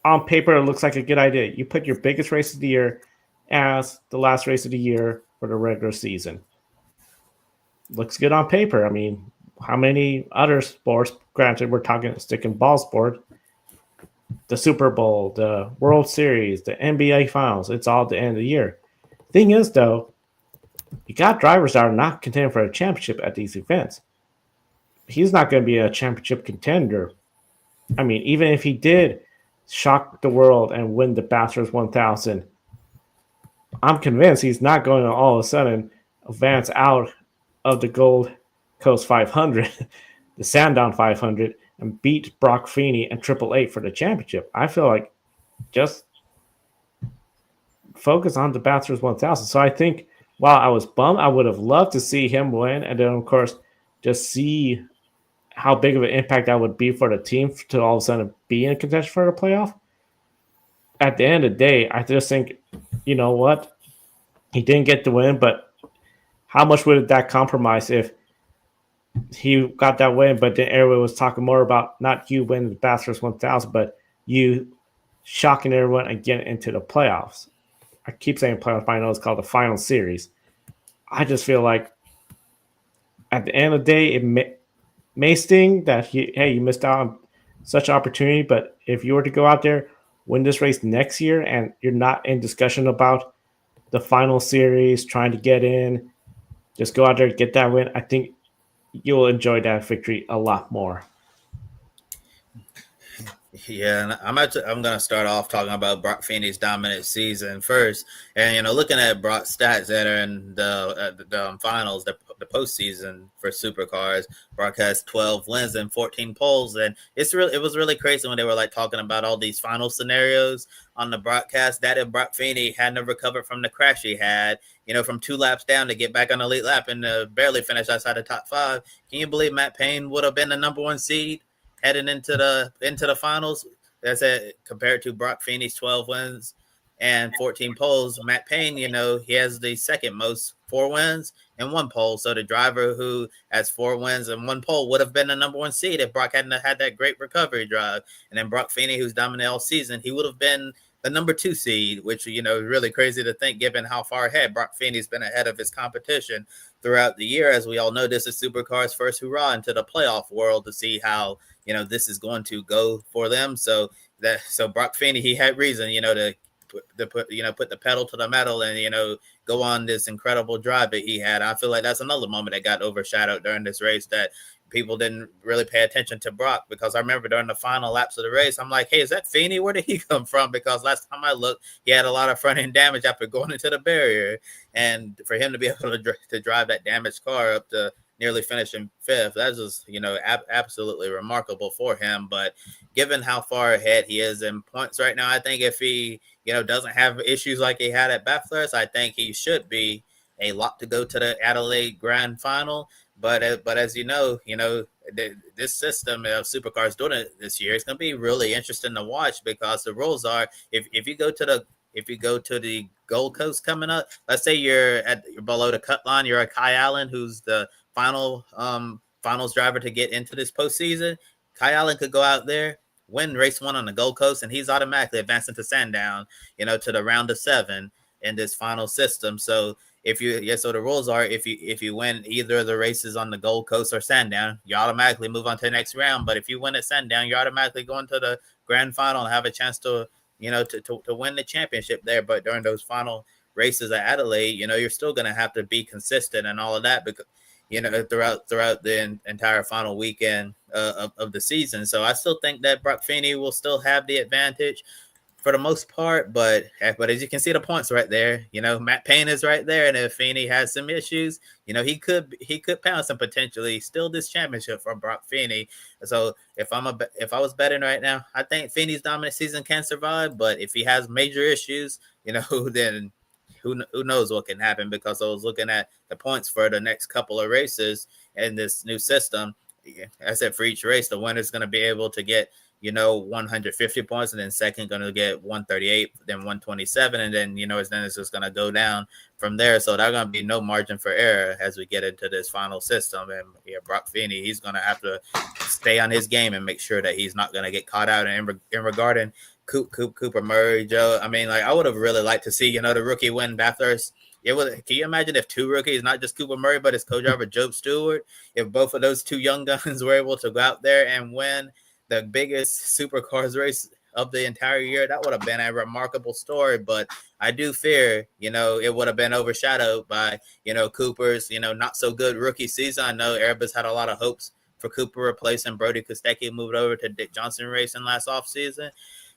On paper, it looks like a good idea. You put your biggest race of the year as the last race of the year for the regular season. Looks good on paper. I mean, how many other sports, granted, we're talking stick and ball sport, the Super Bowl, the World Series, the NBA Finals, it's all at the end of the year. Thing is, though, you got drivers that are not contending for a championship at these events. He's not going to be a championship contender. I mean, even if he did shock the world and win the Bathurst 1000, I'm convinced he's not going to all of a sudden advance out of the Gold Coast 500, the Sandown 500, and beat Brock Feeney and Triple Eight for the championship. I feel like just focus on the Bathurst 1000. So I think while I was bummed, I would have loved to see him win, and then of course just see how big of an impact that would be for the team to all of a sudden be in contention for the playoff. At the end of the day, I just think, you know what? He didn't get the win, but how much would that compromise if he got that win, but then everyone was talking more about not you winning the Bathurst 1000, but you shocking everyone and getting into the playoffs. I keep saying playoffs, but I know it's called the final series. I just feel like at the end of the day, it may sting that, you missed out on such an opportunity, but if you were to go out there, win this race next year, and you're not in discussion about the final series, trying to get in, just go out there and get that win, I think you'll enjoy that victory a lot more. Yeah, and I'm gonna start off talking about Brock Feeney's dominant season first, and looking at Brock's stats that are in the finals, the postseason for Supercars. Brock has 12 wins and 14 poles, and it was really crazy when they were like talking about all these final scenarios on the broadcast. That if Brock Feeney hadn't recovered from the crash he had, from 2 laps down to get back on the lead lap and barely finish outside the top 5, can you believe Matt Payne would have been the number 1 seed heading into the finals? That's it. Compared to Brock Feeney's 12 wins and 14 poles, Matt Payne, he has the second most, 4 wins and 1 pole. So the driver who has 4 wins and 1 pole would have been the number 1 seed if Brock hadn't had that great recovery drive. And then Brock Feeney, who's dominated all season, he would have been the number 2 seed, which is really crazy to think given how far ahead Brock Feeney's been ahead of his competition throughout the year. As we all know, this is Supercars' first hurrah into the playoff world to see how this is going to go for them. So Brock Feeney, he had reason to put the pedal to the metal and go on this incredible drive that he had. I feel like that's another moment that got overshadowed during this race, that people didn't really pay attention to Brock, because I remember during the final laps of the race, I'm like, hey, is that Feeney? Where did he come from? Because last time I looked, he had a lot of front end damage after going into the barrier, and for him to be able to drive that damaged car up to nearly finishing 5th, that's just absolutely remarkable for him. But given how far ahead he is in points right now, I think if he doesn't have issues like he had at Bathurst, I think he should be a lock to go to the Adelaide Grand Final. But as this system of Supercars doing it this year, it's going to be really interesting to watch, because the rules are, if you go to the Gold Coast coming up, let's say you're below the cut line, you're a Ty Dillon, who's the finals driver to get into this postseason. Ty Dillon could go out there, win race 1 on the Gold Coast, and he's automatically advancing to Sandown, to the round of 7 in this final system. So so the rules are, if you win either of the races on the Gold Coast or Sandown, you automatically move on to the next round. But if you win at Sandown, you're automatically going to the grand final and have a chance to win the championship there. But during those final races at Adelaide, you're still going to have to be consistent and all of that, because throughout the entire final weekend of the season. So I still think that Brock Feeney will still have the advantage for the most part, but as you can see, the points right there, Matt Payne is right there, and if Feeney has some issues, he could pounce and potentially steal this championship from Brock Feeney. So if I was betting right now, I think Feeney's dominant season can survive, but if he has major issues, then who knows what can happen, because I was looking at the points for the next couple of races in this new system. I said for each race, the winner's going to be able to get 150 points, and then second going to get 138, then 127, and then then it's just going to go down from there. So there's going to be no margin for error as we get into this final system. And Brock Feeney, he's going to have to stay on his game and make sure that he's not going to get caught out. And in regarding Cooper Murray, Joe, I mean, like, I would have really liked to see the rookie win Bathurst. Can you imagine if two rookies, not just Cooper Murray, but his co-driver Job Stewart, if both of those two young guns were able to go out there and win the biggest supercars race of the entire year? That would have been a remarkable story. But I do fear, it would have been overshadowed by, Cooper's, not so good rookie season. I know Airbus had a lot of hopes for Cooper replacing Brody Kostecki, moved over to Dick Johnson Racing last offseason.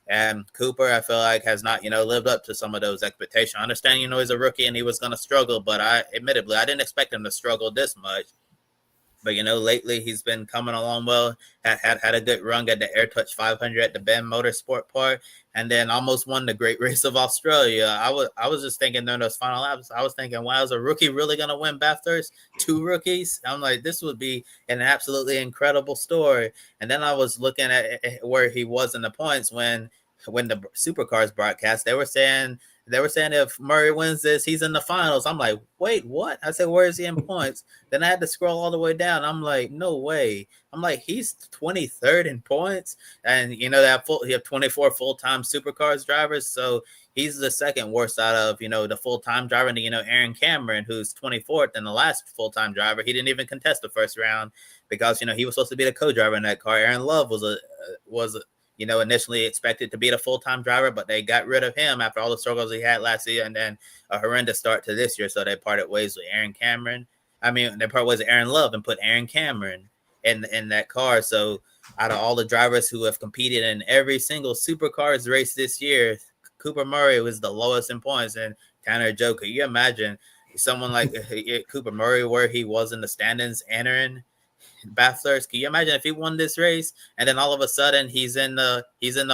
And Cooper, I feel like, has not, lived up to some of those expectations. I understand, he's a rookie and he was going to struggle, but I didn't expect him to struggle this much. But, lately he's been coming along well, had a good run at the AirTouch 500 at the Bend Motorsport Park, and then almost won the Great Race of Australia. I was just thinking during those final laps, I was thinking, wow, is a rookie really going to win Bathurst? Two rookies? I'm like, this would be an absolutely incredible story. And then I was looking at where he was in the points when the Supercars broadcast. They were saying if Murray wins this, he's in the finals. I'm like, wait, what? I said, where is he in points? Then I had to scroll all the way down. I'm like, no way. I'm like, he's 23rd in points, and he have 24 full-time Supercars drivers, so he's the second worst out of the full-time driver. And Aaron Cameron, who's 24th and the last full-time driver, he didn't even contest the first round because he was supposed to be the co-driver in that car. Aaron Love was initially expected to be the full-time driver, but they got rid of him after all the struggles he had last year, and then a horrendous start to this year. So they parted ways with they parted ways with Aaron Love and put Aaron Cameron in that car. So out of all the drivers who have competed in every single Supercars race this year, Cooper Murray was the lowest in points. And Tander, Joe, could you imagine someone like Cooper Murray, where he was in the standings entering Bathurst? Can you imagine if he won this race and then all of a sudden he's in the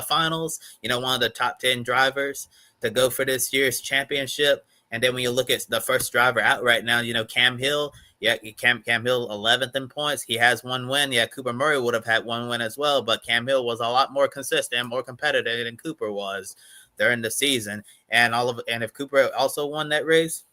finals, one of the top 10 drivers to go for this year's championship? And then when you look at the first driver out right now, Cam Hill, Cam Hill 11th in points. He has one win. Cooper Murray would have had one win as well, but Cam Hill was a lot more consistent, more competitive than Cooper was during the season. And if Cooper also won that race,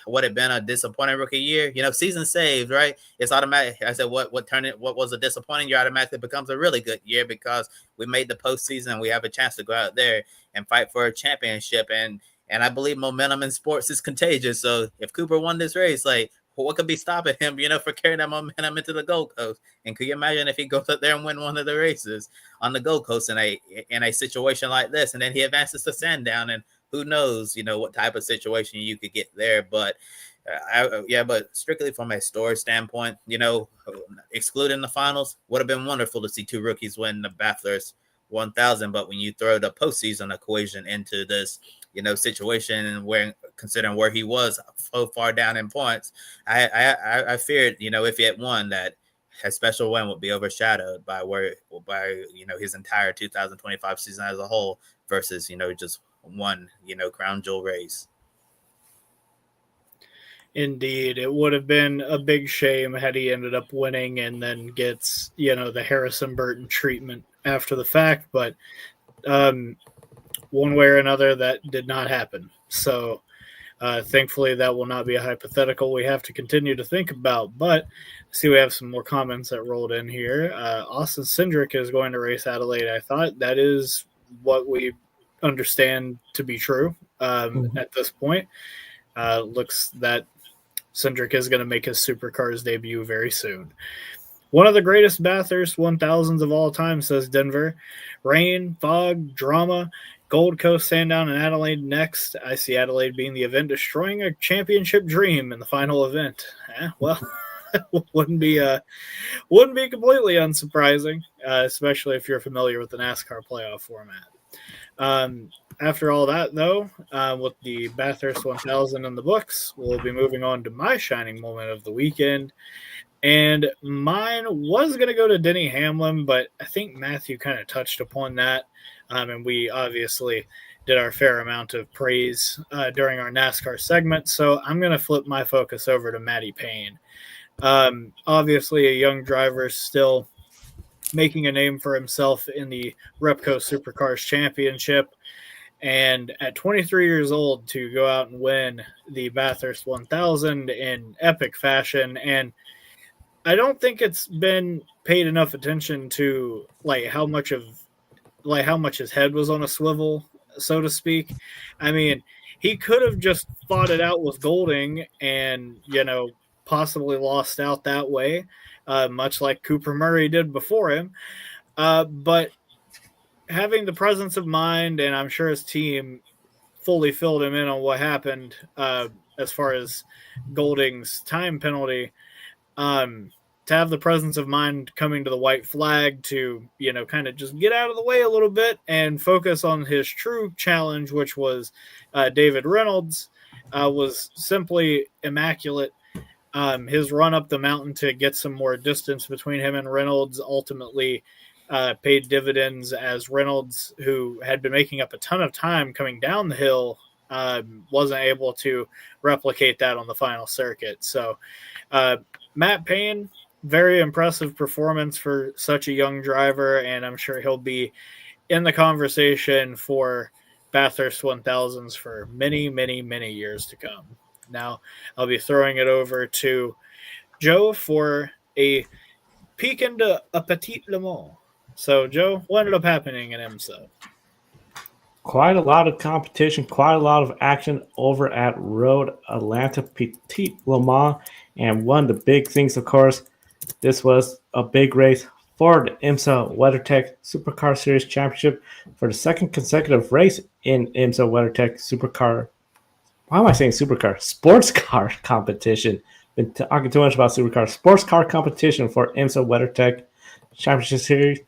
would have been a disappointing rookie year. Season saved, right? It's automatic. I said, what was a disappointing year automatically becomes a really good year because we made the postseason and we have a chance to go out there and fight for a championship. And I believe momentum in sports is contagious. So if Cooper won this race, like, what could be stopping him, for carrying that momentum into the Gold Coast? And could you imagine if he goes up there and win one of the races on the Gold Coast in a situation like this, and then he advances to Sandown, and who knows, what type of situation you could get there. But but strictly from a story standpoint, excluding the finals, would have been wonderful to see two rookies win the Bathurst 1000. But when you throw the postseason equation into this, situation, and where considering where he was so far down in points, I feared, if he had won, that a special win would be overshadowed by his entire 2025 season as a whole versus, just one, crown jewel race. Indeed, it would have been a big shame had he ended up winning and then gets, the Harrison Burton treatment after the fact. But one way or another, that did not happen. So thankfully, that will not be a hypothetical we have to continue to think about. But see, we have some more comments that rolled in here. Austin Cindric is going to race Adelaide. I thought that is what we understand to be true at this point. Looks that Cindric is going to make his Supercars debut very soon. One of the greatest Bathurst 1000s of all time, says Denver. Rain, fog, drama, Gold Coast, Sandown, and Adelaide next. I see Adelaide being the event destroying a championship dream in the final event. Well, wouldn't be completely unsurprising, especially if you're familiar with the NASCAR playoff format. After all that, though, with the Bathurst 1000 in the books, we'll be moving on to my shining moment of the weekend. And mine was going to go to Denny Hamlin, but I think Matthew kind of touched upon that. And we obviously did our fair amount of praise during our NASCAR segment. So I'm going to flip my focus over to Matty Payne. Obviously, a young driver still making a name for himself in the Repco Supercars Championship. And at 23 years old, to go out and win the Bathurst 1000 in epic fashion. And I don't think it's been paid enough attention to how much his head was on a swivel, so to speak. I mean, he could have just fought it out with Golding and, possibly lost out that way, much like Cooper Murray did before him. But having the presence of mind, and I'm sure his team fully filled him in on what happened as far as Golding's time penalty, to have the presence of mind coming to the white flag to, kind of just get out of the way a little bit and focus on his true challenge, which was David Reynolds, was simply immaculate. His run up the mountain to get some more distance between him and Reynolds ultimately paid dividends, as Reynolds, who had been making up a ton of time coming down the hill, wasn't able to replicate that on the final circuit. So Matt Payne, very impressive performance for such a young driver, and I'm sure he'll be in the conversation for Bathurst 1000s for many, many, many years to come. Now, I'll be throwing it over to Joe for a peek into a Petit Le Mans. So, Joe, what ended up happening in IMSA? Quite a lot of competition, quite a lot of action over at Road Atlanta Petit Le Mans. And one of the big things, of course, this was a big race for the IMSA WeatherTech Supercar Series Championship for the second consecutive race in IMSA WeatherTech Supercar. Why am I saying supercar? Sports car competition. Been talking too much about supercar. Sports car competition for IMSA WeatherTech Championship Series.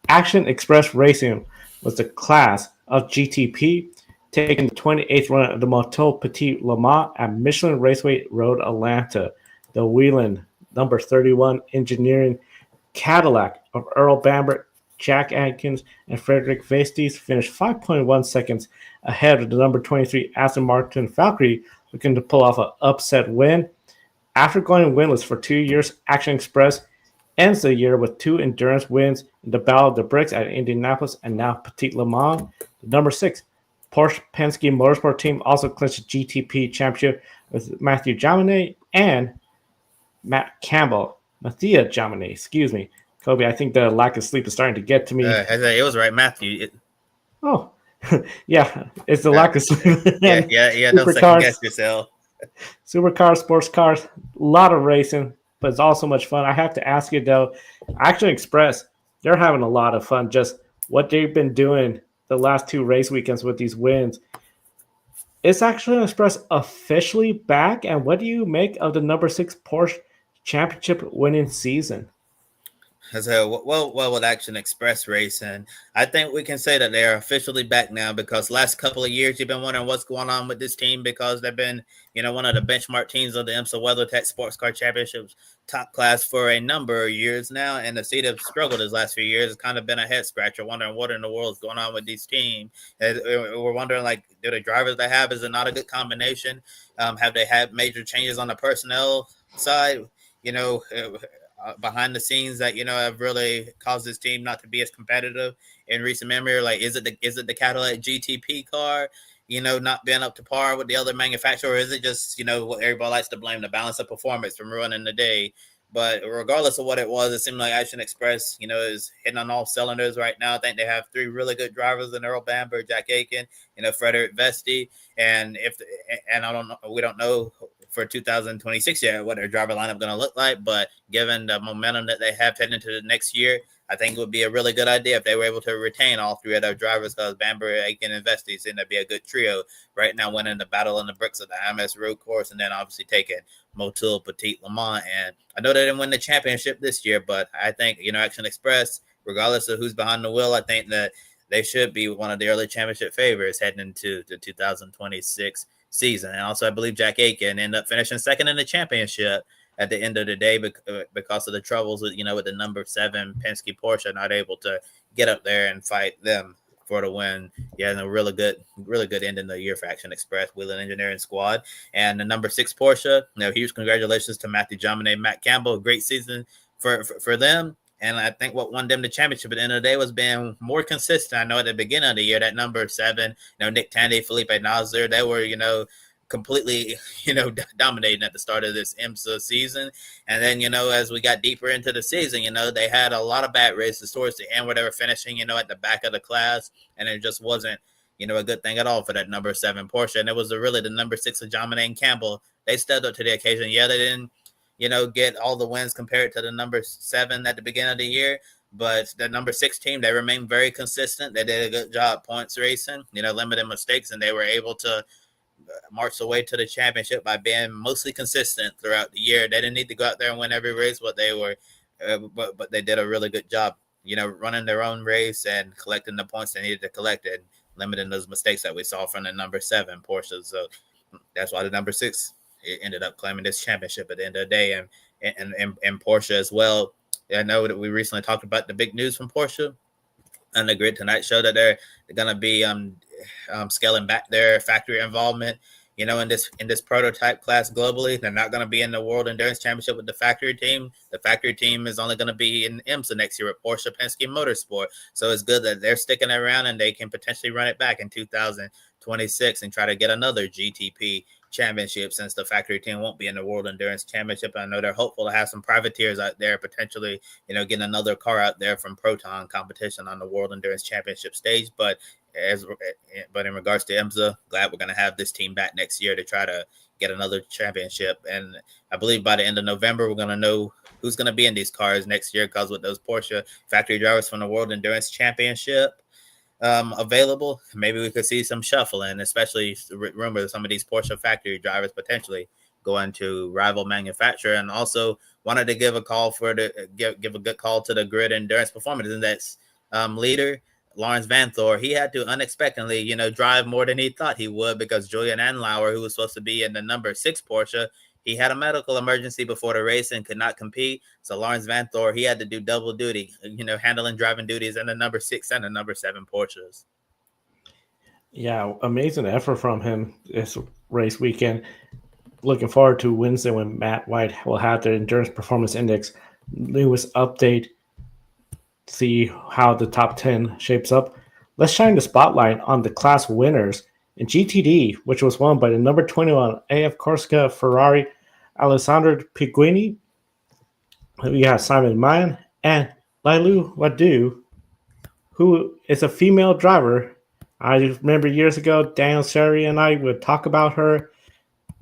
Action Express Racing was the class of GTP, taking the 28th run of the Moto Petit Le Mans at Michelin Raceway Road Atlanta. The Whelen number 31 engineering Cadillac of Earl Bamber, Jack Atkins, and Frederick Vestes finished 5.1 seconds ahead of the number 23 Aston Martin Valkyrie, looking to pull off an upset win. After going winless for 2 years, Action Express ends the year with 2 endurance wins in the Battle of the Bricks at Indianapolis and now Petit Le Mans. The number 6 Porsche Penske Motorsport team also clinched the GTP championship with Matthew Jaminet and Matt Campbell. Mathia Jaminet, excuse me. Kobe, I think the lack of sleep is starting to get to me. It was right, Matthew. Oh, yeah, it's the lack of sleep. yeah. Don't second guess yourself. Supercars, sports cars, a lot of racing, but it's also much fun. I have to ask you though, Action Express, they're having a lot of fun. Just what they've been doing the last 2 race weekends with these wins. Is Action Express officially back? And what do you make of the number 6 Porsche Championship winning season? So, well, with Action Express Racing, I think we can say that they are officially back now, because last couple of years you've been wondering what's going on with this team, because they've been, one of the benchmark teams of the IMSA WeatherTech Sports Car Championships top class for a number of years now, and to see them struggle these last few years has kind of been a head scratcher, wondering what in the world is going on with these teams. We're wondering, do the drivers they have, is it not a good combination? Have they had major changes on the personnel side? Behind the scenes that have really caused this team not to be as competitive in recent memory? Or is it the Cadillac GTP car not being up to par with the other manufacturer? Or is it just what everybody likes to blame, the balance of performance from ruining the day? But regardless of what it was, it seemed like Action Express is hitting on all cylinders right now. I think they have 3 really good drivers in Earl Bamber, Jack Aiken, Frederick Vesti, and we don't know for 2026 yet what their driver lineup going to look like, but given the momentum that they have heading into the next year, I think it would be a really good idea if they were able to retain all 3 of their drivers, because Bamber, Aiken, and Vesti seem to be a good trio right now, winning the battle in the bricks of the IMS road course, and then obviously taking Motul Petit Le Mans. And I know they didn't win the championship this year, but I think Action Express, regardless of who's behind the wheel, I think that they should be one of the early championship favorites heading into the 2026 season. And also, I believe Jack Aiken ended up finishing second in the championship at the end of the day, because of the troubles with with the number 7 Penske Porsche not able to get up there and fight them for the win. Yeah, and a really good end in the year for Action Express Whelen Engineering Squad. And the number 6 Porsche, huge congratulations to Matthew Jomine and Matt Campbell. Great season for them. And I think what won them the championship at the end of the day was being more consistent. I know at the beginning of the year, that number 7, Nick Tandy, Felipe Nasr, they were, completely, dominating at the start of this IMSA season. And then, as we got deeper into the season, they had a lot of bad races towards the end where they were finishing, at the back of the class. And it just wasn't, a good thing at all for that number 7 Porsche. And it was really the number 6 of Jomine and Campbell. They stepped up to the occasion. Yeah, they didn't, get all the wins compared to the number 7 at the beginning of the year. But the number 6 team, they remained very consistent. They did a good job points racing, limiting mistakes, and they were able to march the way to the championship by being mostly consistent throughout the year. They didn't need to go out there and win every race, but they were, but they did a really good job, running their own race and collecting the points they needed to collect and limiting those mistakes that we saw from the number 7 Porsche. So that's why the number 6 ended up claiming this championship at the end of the day, and Porsche as well. I know that we recently talked about the big news from Porsche on the Grid Tonight show that they're going to be scaling back their factory involvement, in this prototype class globally. They're not going to be in the World Endurance Championship with the factory team. The factory team is only going to be in IMSA next year with Porsche Penske Motorsport. So it's good that they're sticking around and they can potentially run it back in 2026 and try to get another GTP championship, since the factory team won't be in the World Endurance Championship. I know they're hopeful to have some privateers out there, potentially, getting another car out there from Proton competition on the World Endurance Championship stage. But in regards to IMSA, glad we're going to have this team back next year to try to get another championship. And I believe by the end of November, we're going to know who's going to be in these cars next year, because with those Porsche factory drivers from the World Endurance Championship available, maybe we could see some shuffling, especially rumors of some of these Porsche factory drivers potentially going to rival manufacturer. And also wanted to give a call give a good call to the Grid Endurance Performance Index leader, Lawrence Van Thor. He had to unexpectedly, drive more than he thought he would, because Julian Anlauer, who was supposed to be in the number 6 Porsche, he had a medical emergency before the race and could not compete. So Lawrence Van Thor, he had to do double duty, handling driving duties in the number 6 and the number 7 Porsches. Yeah, amazing effort from him this race weekend. Looking forward to Wednesday when Matt White will have the Endurance Performance Index newest update. See how the top 10 shapes up. Let's shine the spotlight on the class winners in GTD, which was won by the number 21 AF Corsica Ferrari Alessandro Piguini. We have Simon Mayan and Lailu Wadu, who is a female driver. I remember years ago, Daniel Sherry and I would talk about her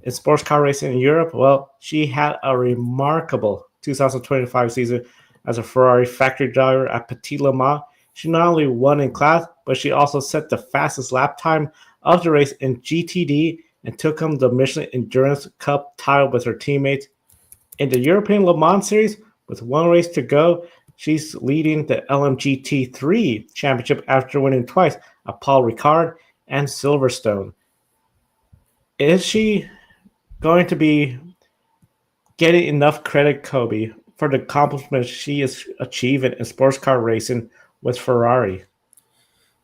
in sports car racing in Europe. Well, she had a remarkable 2025 season as a Ferrari factory driver at Petit Le Mans. She not only won in class, but she also set the fastest lap time of the race in GTD and took home the Michelin Endurance Cup title with her teammates. In the European Le Mans Series, with one race to go, she's leading the LMGT3 championship after winning twice at Paul Ricard and Silverstone. Is she going to be getting enough credit, Kobe, for the accomplishments she is achieving in sports car racing with Ferrari?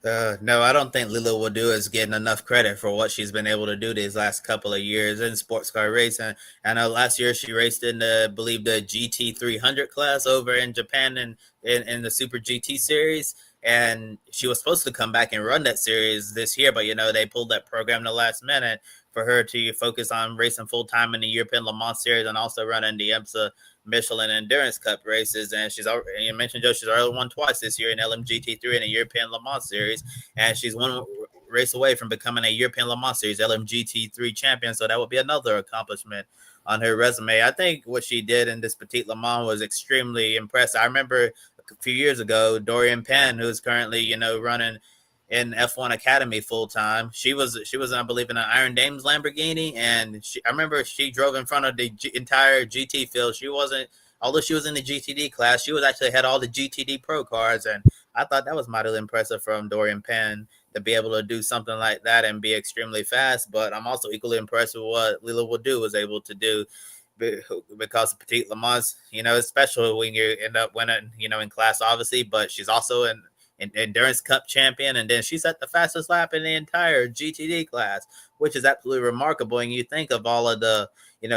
No, I don't think Lila Wadu is getting enough credit for what she's been able to do these last couple of years in sports car racing. I know last year she raced in the GT 300 class over in Japan in the Super GT series. And she was supposed to come back and run that series this year, but they pulled that program the last minute for her to focus on racing full time in the European Le Mans series and also running the IMSA Michelin Endurance Cup races. And you mentioned, Joe, she's already won twice this year in LMGT3 in the European Le Mans series, and she's one race away from becoming a European Le Mans series LMGT3 champion. So that would be another accomplishment on her resume. I think what she did in this Petit Le Mans was extremely impressive. I remember a few years ago, Dorian Penn, who's currently running in F1 Academy full time. She was I believe in an Iron Dames Lamborghini, and I remember she drove in front of the entire GT field. She wasn't, although she was in the GTD class, she was actually had all the GTD Pro cars, and I thought that was mightily impressive from Dorian Penn to be able to do something like that and be extremely fast. But I'm also equally impressed with what Lila Wadu was able to do because Petite Le Mans, is special when you end up winning, in class, obviously, but she's also an endurance cup champion, and then she's at the fastest lap in the entire GTD class, which is absolutely remarkable. And you think of all of the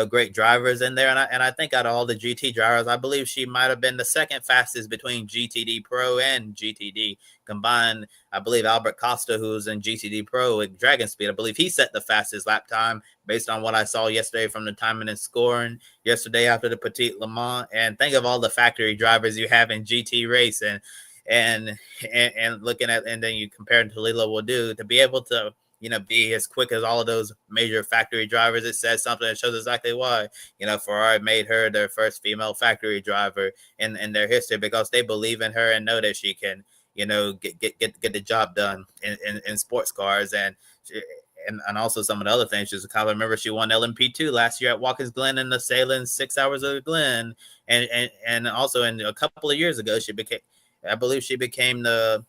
great drivers in there, and I think out of all the GT drivers, I believe she might have been the second fastest between GTD Pro and GTD combined. I believe Albert Costa, who's in GTD Pro with Dragon Speed, I believe he set the fastest lap time based on what I saw yesterday from the timing and scoring yesterday after the Petite Le Mans. And think of all the factory drivers you have in GT racing, and looking at, and then you compare it to Lila Wadu, to be able to be as quick as all of those major factory drivers. It says something that shows exactly why Ferrari made her their first female factory driver in their history, because they believe in her and know that she can get the job done in sports cars. And also some of the other things. Just kind of remember, she won LMP2 last year at Watkins Glen in the Salem 6 Hours of Glen, and also in a couple of years ago, I believe she became the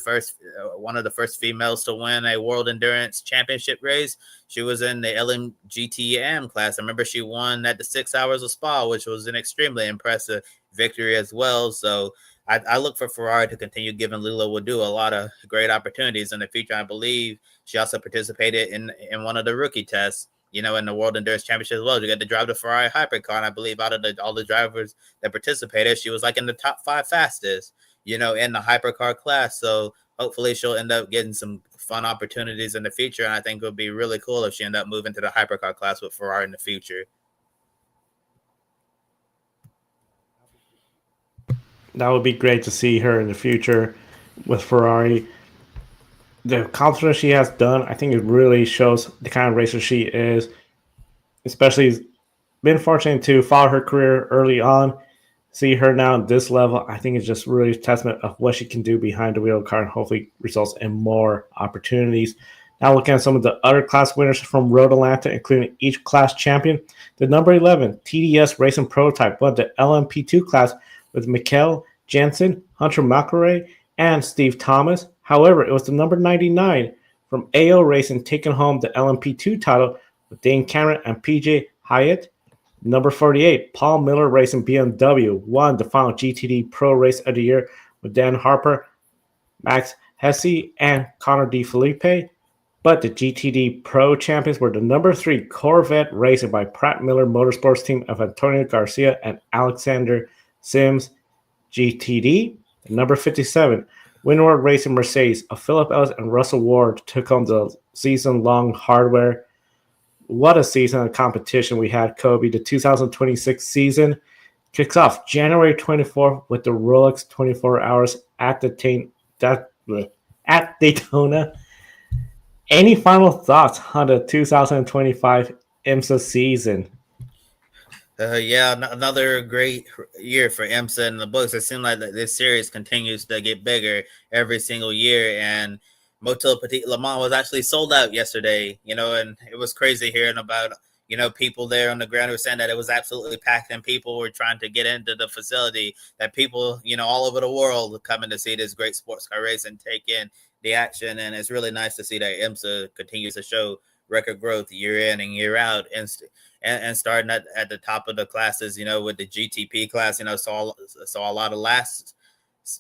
first one of the first females to win a World Endurance Championship race. She was in the LMGTM class. I remember she won at the 6 Hours of Spa, which was an extremely impressive victory as well. So I look for Ferrari to continue giving Lila Wadu a lot of great opportunities in the future. I believe she also participated in one of the rookie tests, in the World Endurance Championship as well. You got to drive the Ferrari hypercar, and I believe out of all the drivers that participated, she was like in the top 5 fastest, in the hypercar class. So hopefully she'll end up getting some fun opportunities in the future. And I think it would be really cool if she ended up moving to the hypercar class with Ferrari in the future. That would be great to see her in the future with Ferrari. The accomplishments she has done, I think it really shows the kind of racer she is. Especially been fortunate to follow her career early on. See her now at this level, I think it's just really a testament of what she can do behind the wheel of the car, and hopefully results in more opportunities. Now looking at some of the other class winners from Road Atlanta, including each class champion. The number 11 TDS Racing Prototype won the LMP2 class with Mikkel Jensen, Hunter McElroy, and Steve Thomas. However, it was the number 99 from AO Racing taking home the LMP2 title with Dane Cameron and PJ Hyatt. Number 48, Paul Miller Racing BMW won the final GTD Pro Race of the Year with Dan Harper, Max Hesse, and Connor DeFelipe. But the GTD Pro champions were the number 3 Corvette Racing by Pratt Miller Motorsports team of Antonio Garcia and Alexander Sims. GTD, the number 57, Winward Racing Mercedes of Philip Ellis and Russell Ward took home the season-long hardware. What a season of competition we had, Kobe. The 2026 season kicks off January 24th with the Rolex 24 Hours at Daytona. Any final thoughts on the 2025 IMSA season? Another great year for IMSA in the books. It seems like this series continues to get bigger every single year, and Motul Petit Le Mans was actually sold out yesterday, and it was crazy hearing about, people there on the ground who were saying that it was absolutely packed and people were trying to get into the facility, that people, all over the world coming to see this great sports car race and take in the action. And it's really nice to see that IMSA continues to show record growth year in and year out, and starting at the top of the classes, with the GTP class, saw a lot of lasts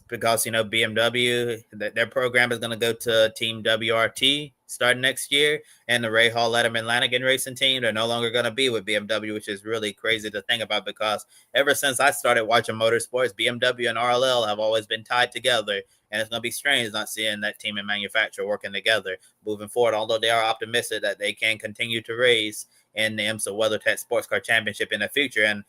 because, BMW, their program is going to go to Team WRT starting next year, and the Ray Hall Letterman Lanigan racing team, they're no longer going to be with BMW, which is really crazy to think about, because ever since I started watching motorsports, BMW and RLL have always been tied together. And it's going to be strange not seeing that team and manufacturer working together moving forward, although they are optimistic that they can continue to race in the IMSA WeatherTech Sports Car Championship in the future. And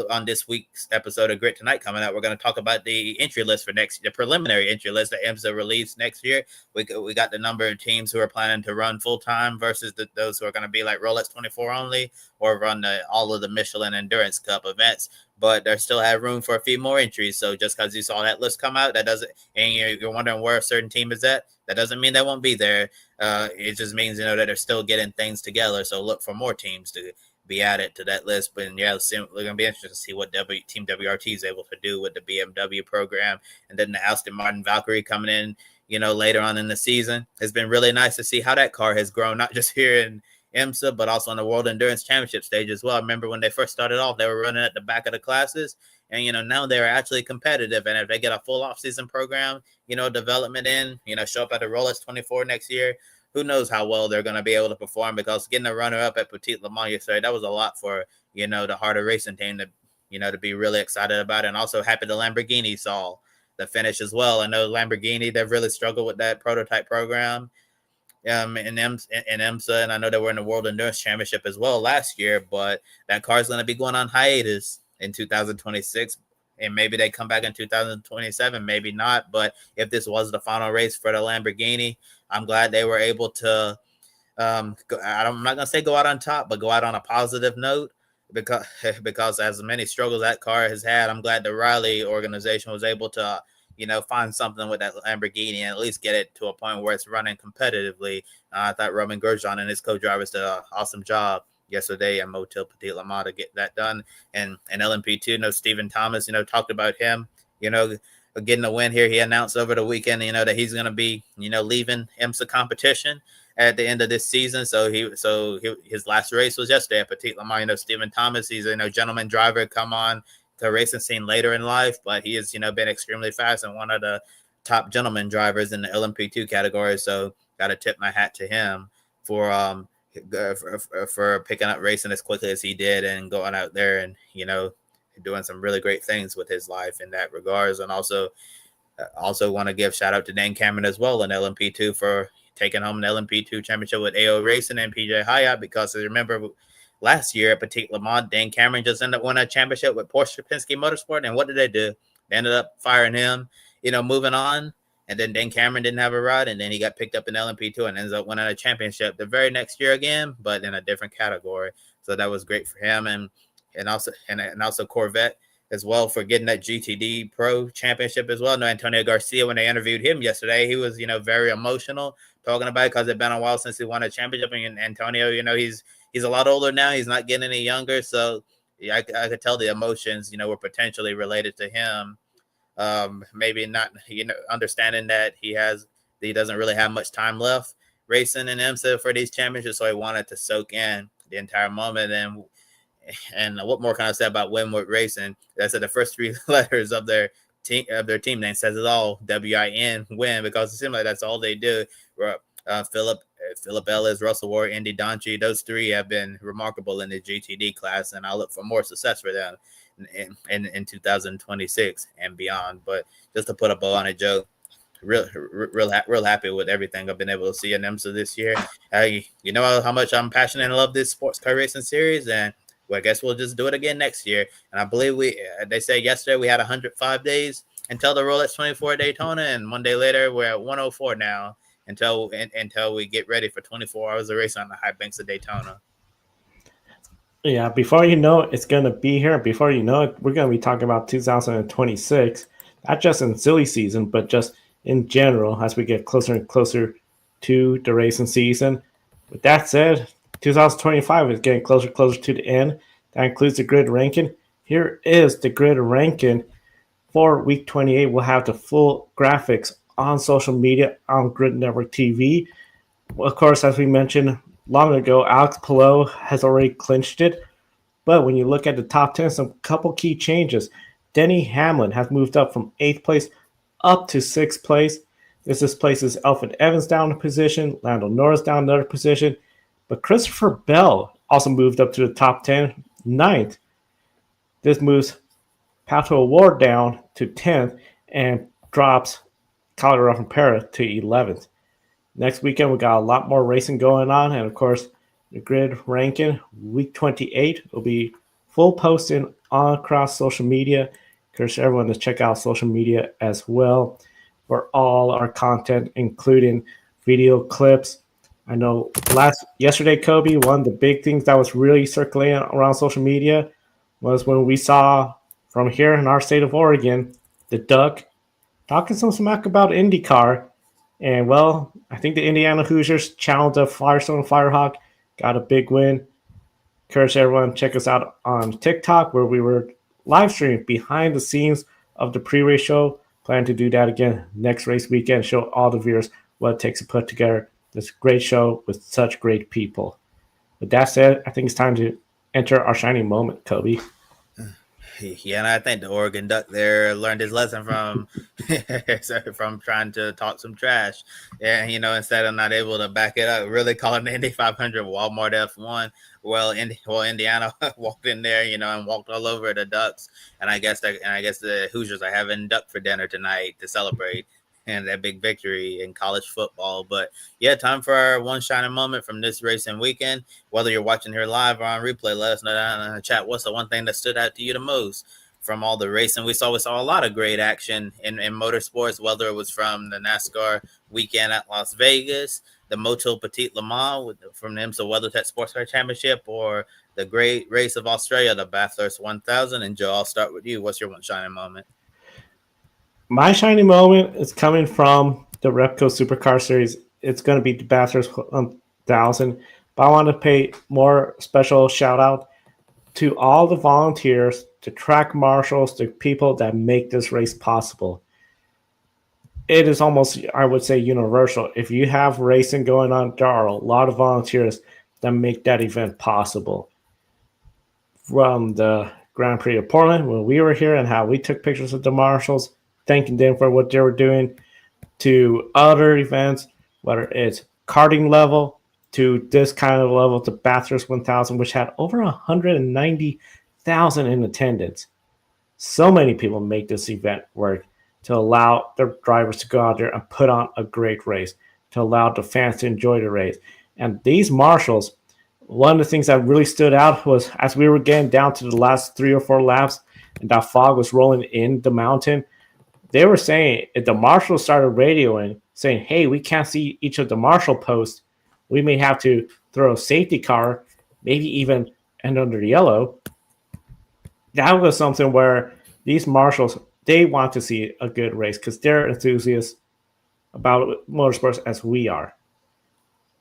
on this week's episode of Grit Tonight coming out, we're going to talk about the entry list for the preliminary entry list that IMSA released next year. We got the number of teams who are planning to run full-time versus those who are going to be like Rolex 24 only or run all of the Michelin Endurance Cup events. But they still have room for a few more entries. So just because you saw that list come out, that doesn't, and you're wondering where a certain team is at, that doesn't mean they won't be there. It just means, that they're still getting things together. So look for more teams to be added to that list. But it's going to be interesting to see what Team WRT is able to do with the BMW program. And then the Aston Martin Valkyrie coming in, later on in the season. It's been really nice to see how that car has grown, not just here in IMSA, but also on the World Endurance Championship stage as well. I remember when they first started off, they were running at the back of the classes, and now they're actually competitive. And if they get a full off-season program, development in, show up at the Rolex 24 next year, who knows how well they're going to be able to perform, because getting a runner-up at Petit Le Mans yesterday, that was a lot for, the harder racing team to be really excited about it. And also happy the Lamborghini saw the finish as well. I know Lamborghini, they've really struggled with that prototype program in IMSA, and I know they were in the World Endurance Championship as well last year, but that car is going to be going on hiatus in 2026, and maybe they come back in 2027, maybe not. But if this was the final race for the Lamborghini, I'm glad they were able to I'm not going to say go out on top, but go out on a positive note, because as many struggles that car has had, I'm glad the Riley organization was able to find something with that Lamborghini and at least get it to a point where it's running competitively. I thought Roman Grosjean and his co-drivers did an awesome job yesterday at Motil Petit Le Mans to get that done. And LMP2, Stephen Thomas, talked about him, getting a win here. He announced over the weekend, that he's going to be, leaving IMSA competition at the end of this season. So his last race was yesterday at Petit Le Mans. Stephen Thomas, he's a gentleman driver, come on the racing scene later in life, but he has been extremely fast and one of the top gentleman drivers in the LMP2 category. So got to tip my hat to him for picking up racing as quickly as he did and going out there and doing some really great things with his life in that regards. And also want to give shout out to Dan Cameron as well in LMP2 for taking home an LMP2 championship with AO Racing and PJ Hyatt, because I remember last year at Petit Le Mans, Dan Cameron just ended up winning a championship with Porsche Penske Motorsport. And what did they do? They ended up firing him, moving on. And then Dan Cameron didn't have a ride. And then he got picked up in LMP2 and ends up winning a championship the very next year again, but in a different category. So that was great for him. And also Corvette as well for getting that GTD Pro Championship as well. No, Antonio Garcia, when they interviewed him yesterday, he was, very emotional talking about it because it's been a while since he won a championship. And Antonio, he's a lot older now. He's not getting any younger. So yeah, I could tell the emotions, were potentially related to him. Maybe not, understanding that he doesn't really have much time left racing in IMSA for these championships. So he wanted to soak in the entire moment. And what more can I say about Winwood Racing? That's the first three letters of their team name says it all. WIN, win, because it seems like that's all they do. Philip Ellis, Russell Ward, Indy Donchi, those three have been remarkable in the GTD class, and I look for more success for them in 2026 and beyond. But just to put a bow on it, Joe, real happy with everything I've been able to see in IMSA this year. You know how much I'm passionate and love this sports car racing series, and I guess we'll just do it again next year. And I believe they said yesterday we had 105 days until the Rolex 24 Daytona, and one day later we're at 104 now until we get ready for 24 hours of racing on the high banks of Daytona. Yeah, before you know it, it's going to be here. Before you know it, we're going to be talking about 2026, not just in silly season, but just in general as we get closer and closer to the racing season. With that said, 2025 is getting closer to the end. That includes the grid ranking. Here is the grid ranking for week 28. We'll have the full graphics on social media on Grid Network TV. Of course, as we mentioned long ago, Alex Palou has already clinched it. But when you look at the top 10, some couple key changes. Denny Hamlin has moved up from 8th place up to 6th place. This places Alfred Evans down a position, Lando Norris down another position. But Christopher Bell also moved up to the top 10, 9th. This moves Pato O'Ward down to 10th and drops Calgary Pera to 11th. Next weekend, we got a lot more racing going on. And, of course, the grid ranking, week 28, will be full posting on across social media. Encourage everyone to check out social media as well for all our content, including video clips. I know yesterday, Kobe, one of the big things that was really circulating around social media was when we saw from here in our state of Oregon, the Duck talking some smack about IndyCar. And, well, I think the Indiana Hoosiers challenged the Firestone Firehawk, got a big win. Encourage everyone to check us out on TikTok, where we were live streaming behind the scenes of the pre-race show. Plan to do that again next race weekend, show all the viewers what it takes to put together this great show with such great people. With that said, I think it's time to enter our shining moment, Kobe. Yeah, and I think the Oregon Duck there learned his lesson from from trying to talk some trash. Yeah, instead of not able to back it up, really calling the Indy 500 Walmart F1. Well, Indiana walked in there, and walked all over the Ducks. And I guess the Hoosiers are having duck for dinner tonight to celebrate and that big victory in college football. But yeah, time for our one shining moment from this racing weekend. Whether you're watching here live or on replay, let us know down in the chat what's the one thing that stood out to you the most from all the racing. We saw a lot of great action in motorsports, whether it was from the NASCAR weekend at Las Vegas, the Moto Petit Le Mans from the IMSA WeatherTech Sports Car Championship, or the great race of Australia, the Bathurst 1000. And Joe, I'll start with you. What's your one shining moment? My shining moment is coming from the Repco Supercar Series. It's going to be the Bathurst 1000, but I want to pay more special shout out to all the volunteers, the track marshals, the people that make this race possible. It is almost, I would say, universal. If you have racing going on, there are a lot of volunteers that make that event possible. From the Grand Prix of Portland, when we were here and how we took pictures of the marshals, thanking them for what they were doing, to other events, whether it's karting level, to this kind of level, to Bathurst 1000, which had over 190,000 in attendance. So many people make this event work to allow their drivers to go out there and put on a great race, to allow the fans to enjoy the race. And these marshals, one of the things that really stood out was as we were getting down to the last 3 or 4 laps and that fog was rolling in the mountain, they were saying if the marshals started radioing saying, hey, we can't see each of the marshal posts, we may have to throw a safety car, maybe even end under the yellow. That was something where these marshals, they want to see a good race because they're enthusiasts about motorsports as we are.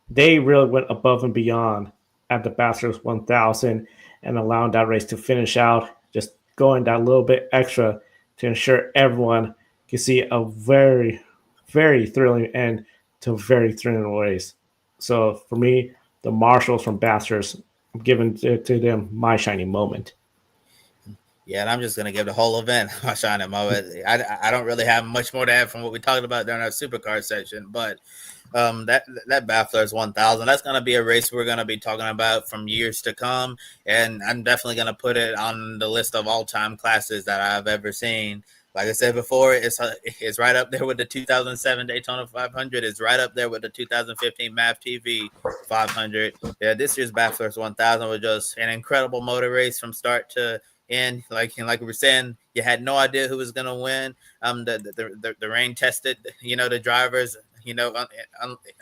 They really went above and beyond at the Bathurst 1000 and allowing that race to finish out, just going that little bit extra to ensure everyone can see a very, very thrilling end to a very thrilling race. So for me, the marshals from Bathurst, I'm giving to them my shining moment. Yeah, and I'm just going to give the whole event my shining moment. I don't really have much more to add from what we talked about during our supercar section, but that Bathurst 1000, that's going to be a race we're going to be talking about from years to come, and I'm definitely going to put it on the list of all-time classes that I've ever seen. Like I said before, it's right up there with the 2007 Daytona 500. It's right up there with the 2015 MAV TV 500. Yeah, this year's Bathurst 1000 was just an incredible motor race from start to end. Like we were saying, you had no idea who was going to win. The rain tested, the drivers,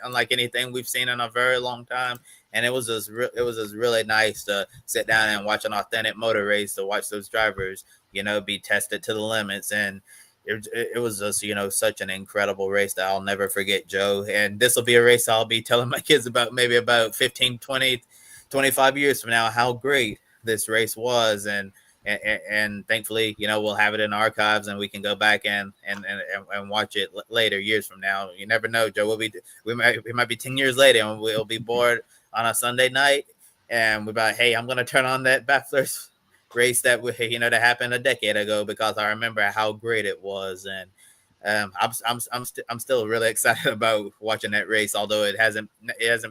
unlike anything we've seen in a very long time. And it was just really nice to sit down and watch an authentic motor race, to watch those drivers, be tested to the limits. And it was just, such an incredible race that I'll never forget, Joe. And this will be a race I'll be telling my kids about maybe about 15, 20, 25 years from now, how great this race was. And thankfully, we'll have it in archives and we can go back and watch it later, years from now. You never know, Joe. We might be 10 years later and we'll be bored on a Sunday night and we're like, hey, I'm going to turn on that Bathurst race that that happened a decade ago because I remember how great it was. And I'm still really excited about watching that race, although it hasn't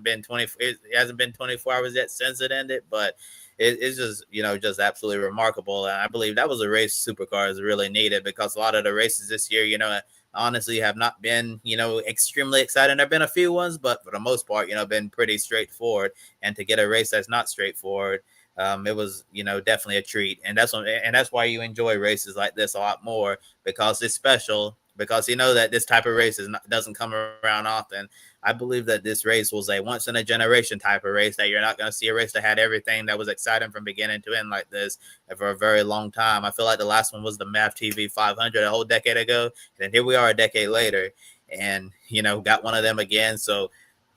been 24 hours yet since it ended, but it's just just absolutely remarkable. And I believe that was a race supercars really needed because a lot of the races this year, honestly have not been extremely exciting. There have been a few ones, but for the most part, been pretty straightforward. And to get a race that's not straightforward, it was definitely a treat. And that's why you enjoy races like this a lot more, because it's special, because that this type of race doesn't come around often. I believe that this race was a once in a generation type of race, that you're not going to see a race that had everything that was exciting from beginning to end like this for a very long time. I feel like the last one was the MAV TV 500 a whole decade ago. And here we are a decade later and, got one of them again. So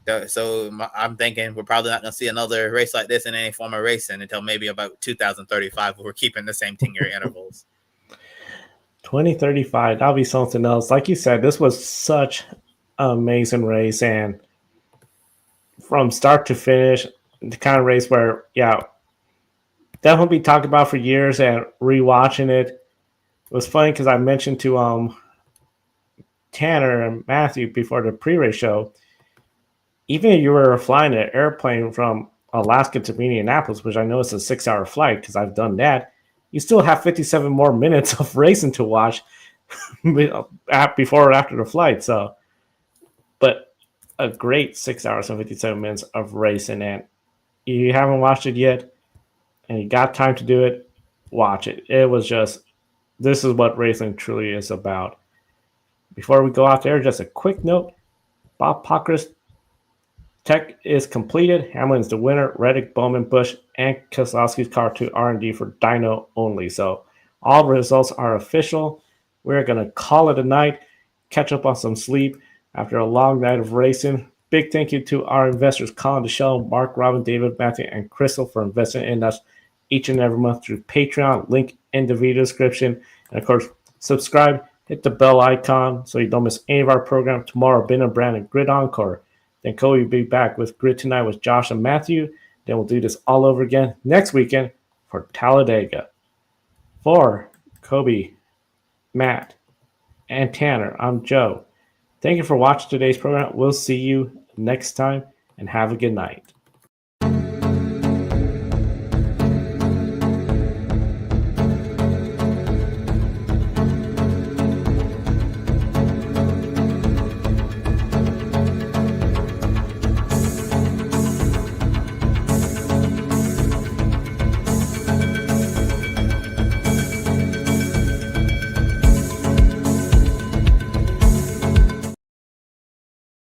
I'm thinking we're probably not going to see another race like this in any form of racing until maybe about 2035, where we're keeping the same 10-year intervals. 2035, that'll be something else. Like you said, this was such an amazing race, and from start to finish, the kind of race where, yeah, definitely be talked about for years, and rewatching it. It was funny because I mentioned to Tanner and Matthew before the pre-race show, even if you were flying an airplane from Alaska to Indianapolis, which I know is a 6-hour flight because I've done that, you still have 57 more minutes of racing to watch before or after the flight. So, but a great 6 hours and 57 minutes of racing, and you haven't watched it yet, and you got time to do it, watch it. It was just, this is what racing truly is about. Before we go out there, just a quick note. Bob Pockrass tech is completed. Hamlin's the winner. Reddick, Bowman, Busch, and Keselowski's car to R&D for dyno only. So all results are official. We're going to call it a night, catch up on some sleep after a long night of racing. Big thank you to our investors, Colin DeShell, Mark, Robin, David, Matthew, and Crystal for investing in us each and every month through Patreon. Link in the video description. And of course, subscribe, hit the bell icon so you don't miss any of our program. Tomorrow, Ben and Brandon, Grid Encore. Then Kobe will be back with Grid Tonight with Josh and Matthew. Then we'll do this all over again next weekend for Talladega. For Kobe, Matt, and Tanner, I'm Joe. Thank you for watching today's program. We'll see you next time, and have a good night.